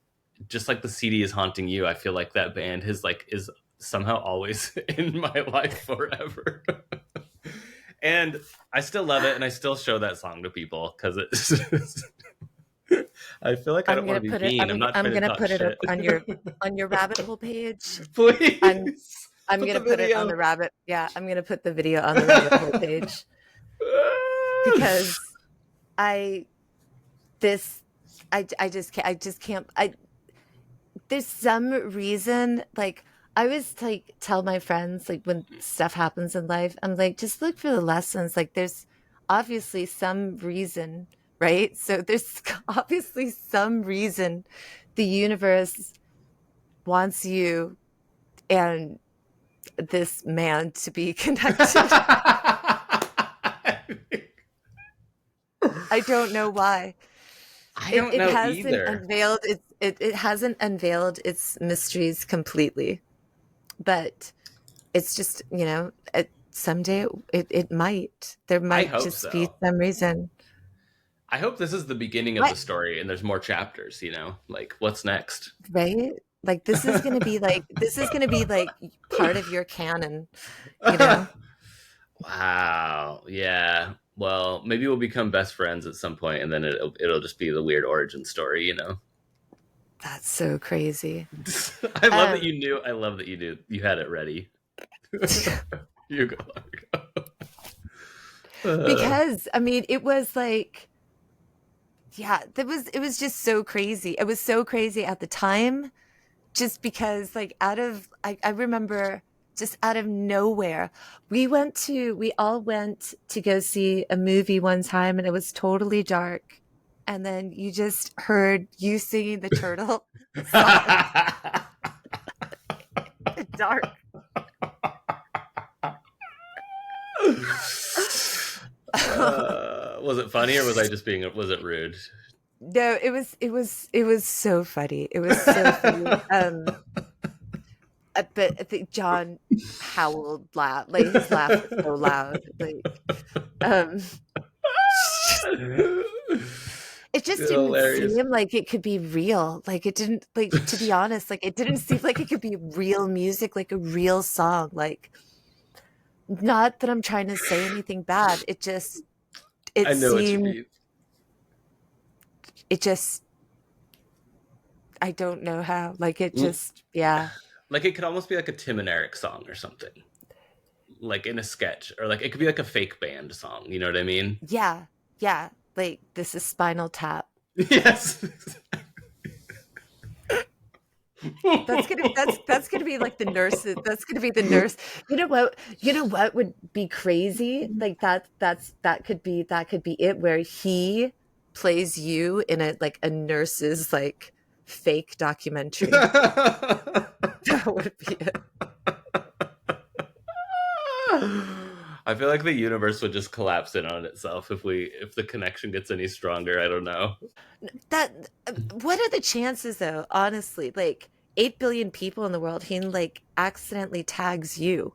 just like the CD is haunting you. I feel like that band is somehow always in my life forever. And I still love it. And I still show that song to people because it's, I feel like I don't want to be mean. I'm not I'm trying to gonna talk put it up shit. on your rabbit hole page. I'm Please I'm put the gonna put it on video. the rabbit. Yeah, I'm gonna put the video on the rabbit hole page because I this I just can't there's some reason like I always like tell my friends like when stuff happens in life, I'm like, just look for the lessons. Like there's obviously some reason, right? So there's obviously some reason the universe wants you and this man to be connected. I don't know why. I It don't it know hasn't either. unveiled it hasn't unveiled its mysteries completely, but it's just, someday it might. There I might hope just be so. some reason. I hope this is the beginning of I the story and there's more chapters, like what's next? right? Like this is gonna be like part of your canon, you know? Wow. Yeah. Well, maybe we'll become best friends at some point and then it'll just be the weird origin story. That's so crazy. I love that Um you knew. I love that you knew. You had it ready. You go. because I mean it was like yeah, it was just so crazy. It was so crazy at the time just because like I remember just out of nowhere we all went to go see a movie one time and it was totally dark and then you just heard you singing the turtle song in the dark. Was it funny or was I just being? Was it rude? No, it was so funny. It was so funny. But I think John howled loud. Like his laugh was so loud. Like um it just didn't Hilarious. seem like it could be real. Like it didn't like to be honest, like it didn't seem like it could be real music, like a real song. Like not that I'm trying to say anything bad. It I know what you seemed mean. it just I don't know how. Like it Mm, just yeah. Like it could almost be like a Tim and Eric song or something, like in a sketch, or like it could be like a fake band song. You know what I mean? Yeah. Yeah. Like this is Spinal Tap. Yes. That's gonna be like the nurses. That's gonna be the nurse. You know what? You know what would be crazy? Like that could be it. Where he plays you in a like a nurse's like fake documentary. That would be it. I feel like the universe would just collapse in on itself if the connection gets any stronger. I don't know. That what are the chances though, honestly? Like 8 billion people in the world, he like accidentally tags you.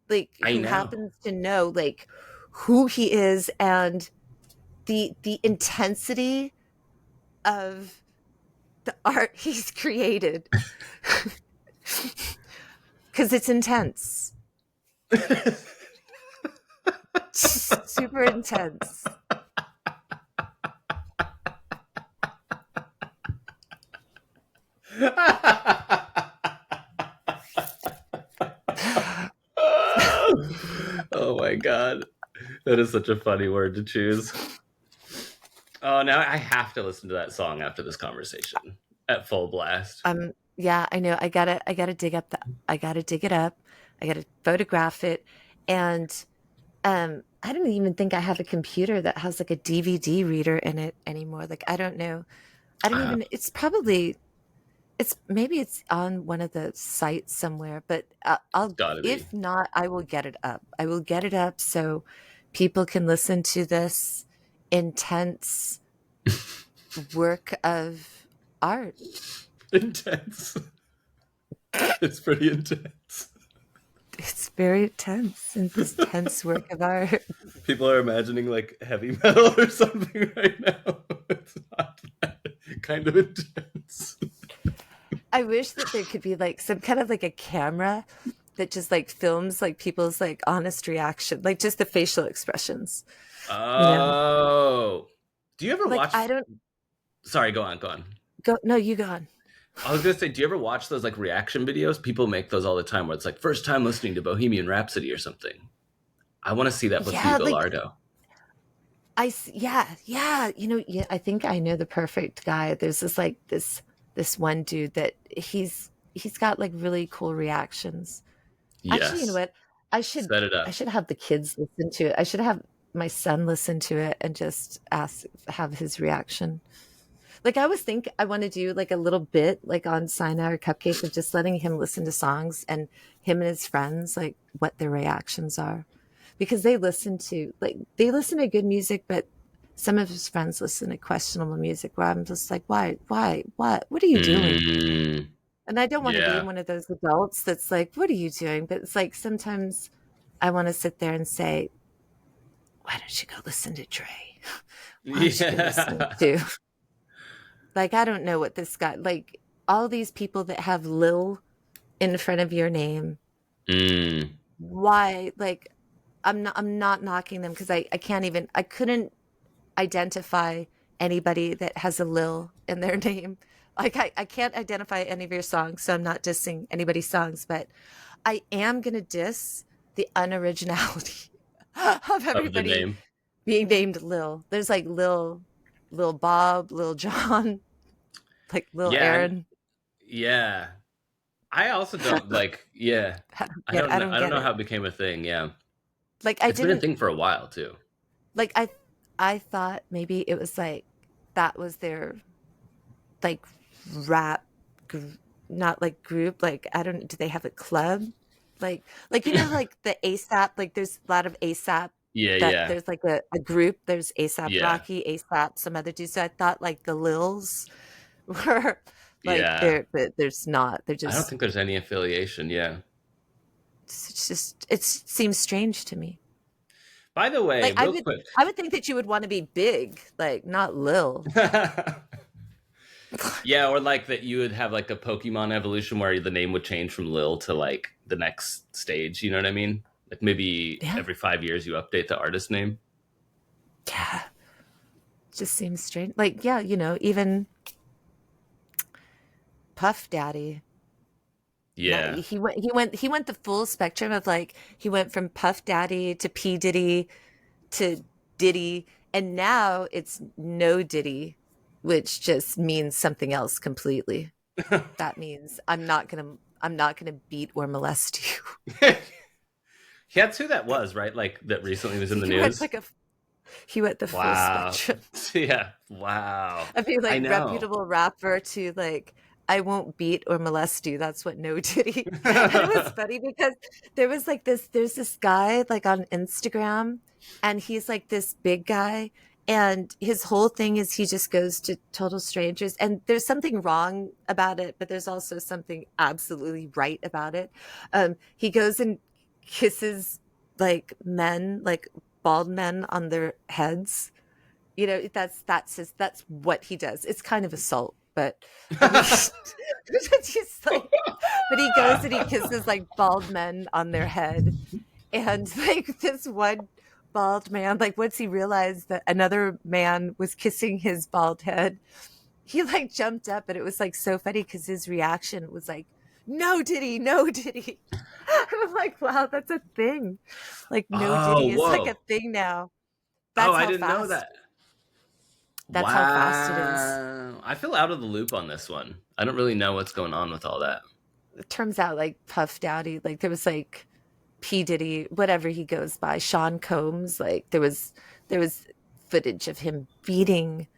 Like I who know. happens to know like who he is and the intensity of the art he's created. Cuz it's intense. Super intense. Oh my god. That is such a funny word to choose. Oh, now I have to listen to that song after this conversation at full blast. Yeah, I know. I gotta dig up the I gotta dig it up. I gotta photograph it. And I don't even think I have a computer that has like a DVD reader in it anymore. Like I don't know. I don't Uh, even it's probably it's maybe it's on one of the sites somewhere, but it's I'll gotta be. if not, I will get it up. I will get it up so people can listen to this intense work of art. Intense. It's pretty intense. It's very tense, intense work of art. People are imagining like heavy metal or something right now. It's not that kind of intense. I wish that there could be like some kind of like a camera that just like films like people's like honest reaction, like just the facial expressions, you know? Oh. Do you ever Like watch? I don't Sorry, go on, go on. go, no, you go on. I was gonna say, do you ever watch those like reaction videos? People make those all the time where it's like first time listening to Bohemian Rhapsody or something. I want to see that with you, Yeah, like Gallardo. yeah, yeah, yeah, I think I know the perfect guy. There's this like this one dude that he's got like really cool reactions. Actually, you know Yes. what? Set it I up. should have the kids listen to it. I should have my son listen to it and just ask have his reaction. Like I always think I want to do like a little bit like on Sign Our Cupcake of just letting him listen to songs and him and his friends like what their reactions are. Because they listen to good music, but some of his friends listen to questionable music where I'm just like, why, what are you doing? Mm, And I don't want to be yeah. one of those adults that's like, what are you doing? But it's like sometimes I want to sit there and say, why don't you go listen to Dre? Why don't you go listen Yeah. to like I don't know what this guy like all these people that have Lil in front of your name. Mm, Why like I'm not knocking them because I can't even I couldn't identify anybody that has a Lil in their name. Like I can't identify any of your songs, so I'm not dissing anybody's songs, but I am gonna diss the unoriginality of of the everybody name. being named Lil. There's like Lil Bob, Lil John, like Lil Yeah, Aaron. yeah. I also don't like. Yeah, I don't I get don't I know. don't I don't get know it. how it became a thing. Yeah, Like I it's been a didn't thing for a while too. like I thought maybe it was like that was their like rap gr- not like group like I don't do they have a club like like the ASAP like there's a lot of ASAP Yeah, that yeah, there's like a group there's ASAP yeah, Rocky ASAP some other dudes so I thought like the Lils were like yeah. but there's not they're I don't just think there's any affiliation. Yeah. it's just it seems strange to me By the way, like real quick. I would think that you would want to be big like not Lil. Yeah, or like that you would have like a Pokemon evolution where the name would change from Lil to like the next stage. You know what I mean? Like maybe Yeah, every 5 years you update the artist name. yeah, just seems strange like yeah even Puff Daddy. Yeah. He went the full spectrum of like he went from Puff Daddy to P Diddy to Diddy and now it's no Diddy, which just means something else completely. That means I'm not gonna beat or molest you. That's who that was, right? Like that recently was in the He went news. like a he went the full Wow. spectrum Yeah. Wow. of being I like know. reputable rapper to like I won't beat or molest you. That's what no titty. And it was funny because there's this guy like on Instagram, and he's like this big guy, and his whole thing is he just goes to total strangers, and there's something wrong about it, but there's also something absolutely right about it. He goes and kisses like men, like bald men on their heads. You know, that's what he does. It's kind of assault, but I mean, it's just like, but he goes and he kisses like bald men on their head, and like this one bald man, like once he realized that another man was kissing his bald head, he like jumped up, and it was like so funny because his reaction was like, "No diddy, no diddy." I'm like, wow, that's a thing. Like no Oh, diddy is like a whoa. thing now. Oh, That's I how didn't know fast. that. That's how fast it is. Wow. I feel out of the loop on this one. I don't really know what's going on with all that. It turns out like Puff Daddy, like there was like P Diddy, whatever he goes by, Sean Combs, like there was footage of him beating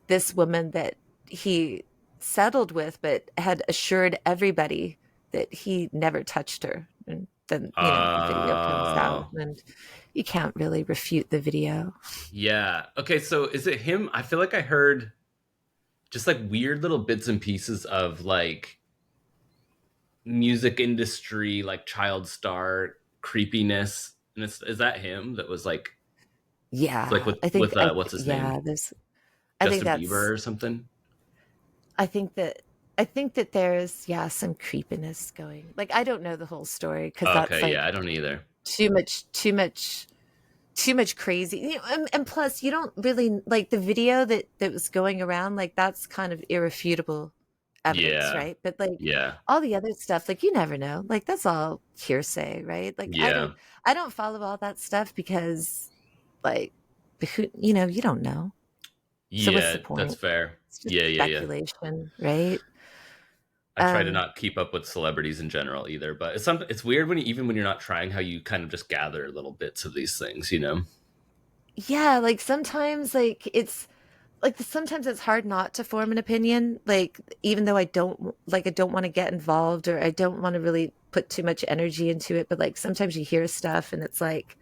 this woman that he settled with, but had assured everybody that he never touched her. And then, the video comes out, Oh. and you can't really refute the video. Yeah. Okay, so is it him? I feel like I heard just like weird little bits and pieces of like music industry, like child star creepiness. And is that him that was like Yeah, with what's his name? yeah, I think Justin Bieber that's, or something? I think that, I think that there's, yeah, some creepiness going. Like, I don't know the whole story because that's Okay, yeah, like I don't either. too much crazy. And plus, you don't really like the video that was going around. Like, that's kind of irrefutable evidence, Yeah. right? But like Yeah. all the other stuff, like you never know. Like that's all hearsay, right? Like Yeah. I don't follow all that stuff because, like, who, you don't know. So what's Yeah, the that's point? fair. It's just Yeah, yeah, yeah. speculation, right? I try to Um, not keep up with celebrities in general either, but it's weird when even when you're not trying how you kind of just gather little bits of these things, you know? yeah, like sometimes sometimes it's hard not to form an opinion, like even though I don't want to get involved, or I don't want to really put too much energy into it, but like sometimes you hear stuff and it's like,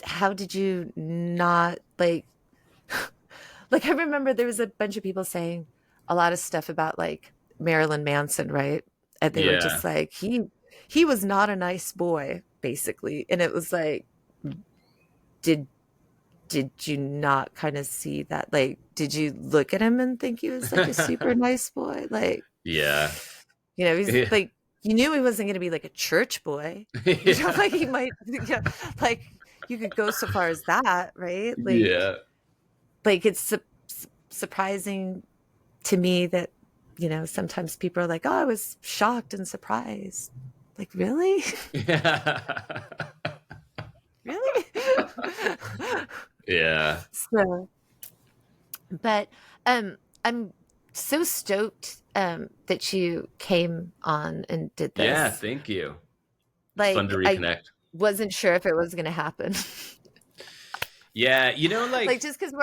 how did you not like like I remember there was a bunch of people saying a lot of stuff about like Marilyn Manson, right? And they were Yeah. just like, he was not a nice boy, basically. And it was like, did did you not kind of see that? Like, did you look at him and think he was like a super nice boy? Like, Yeah. he's Yeah. like, you knew he wasn't going to be like a church boy. Yeah. Like he might, like you could go so far as that, right? Yeah. Like it's surprising to me that, sometimes people are like, oh, I was shocked and surprised. Like, really? Yeah. Really? Yeah. So, but I'm so stoked that you came on and did Yeah, this. thank you. It's fun to Like I reconnect. wasn't sure if it was going to happen. Yeah, Like just because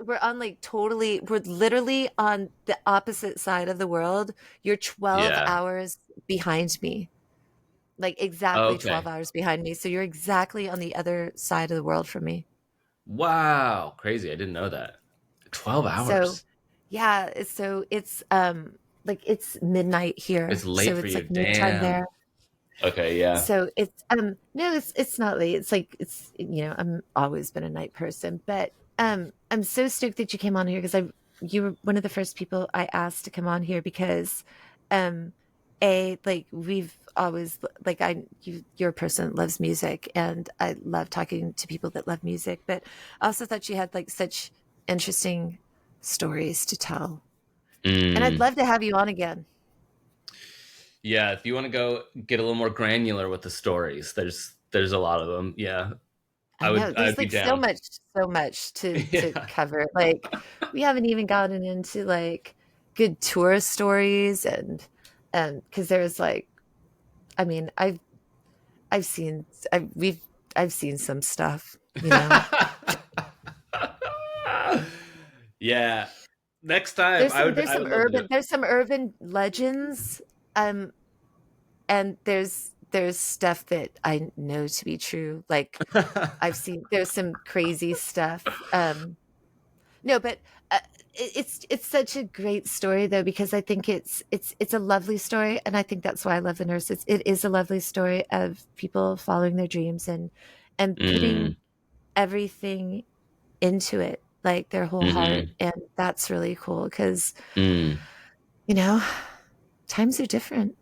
we're on like totally, we're literally on the opposite side of the world. You're 12 yeah. hours behind me. Like exactly 12 Okay. hours behind me. So you're exactly on the other side of the world from me. Wow. Crazy. I didn't know that. 12 So hours. yeah, it's like it's midnight It's here. late So for it's you. like noontime Damn. there. Okay, yeah. So it's no, it's not late. It's like I'm always been a night person, but I'm so stoked that you came on here because you were one of the first people I asked to come on here because um like we've always like you're a person that loves music, and I love talking to people that love music, but I also thought you had like such interesting stories to tell. And I'd Mm. love to have you on again. Yeah, if you want to go get a little more granular with the stories, there's a lot of them. Yeah. I know I'd there's be like down. so much to Yeah. cover. Like we haven't even gotten into like good tourist stories, and because there's like, I mean, I've seen I've seen some stuff. Yeah. Next time, I would love to do it. There's some urban legends, um, and there's stuff that I know to be true. Like I've seen there's some crazy stuff. No, but uh, it's such a great story though, because I think it's a lovely story, and I think that's why I love the nurses. It is a lovely story of people following their dreams and Mm, putting everything into it, like their whole heart, and that's really cool because mm. you know times are different.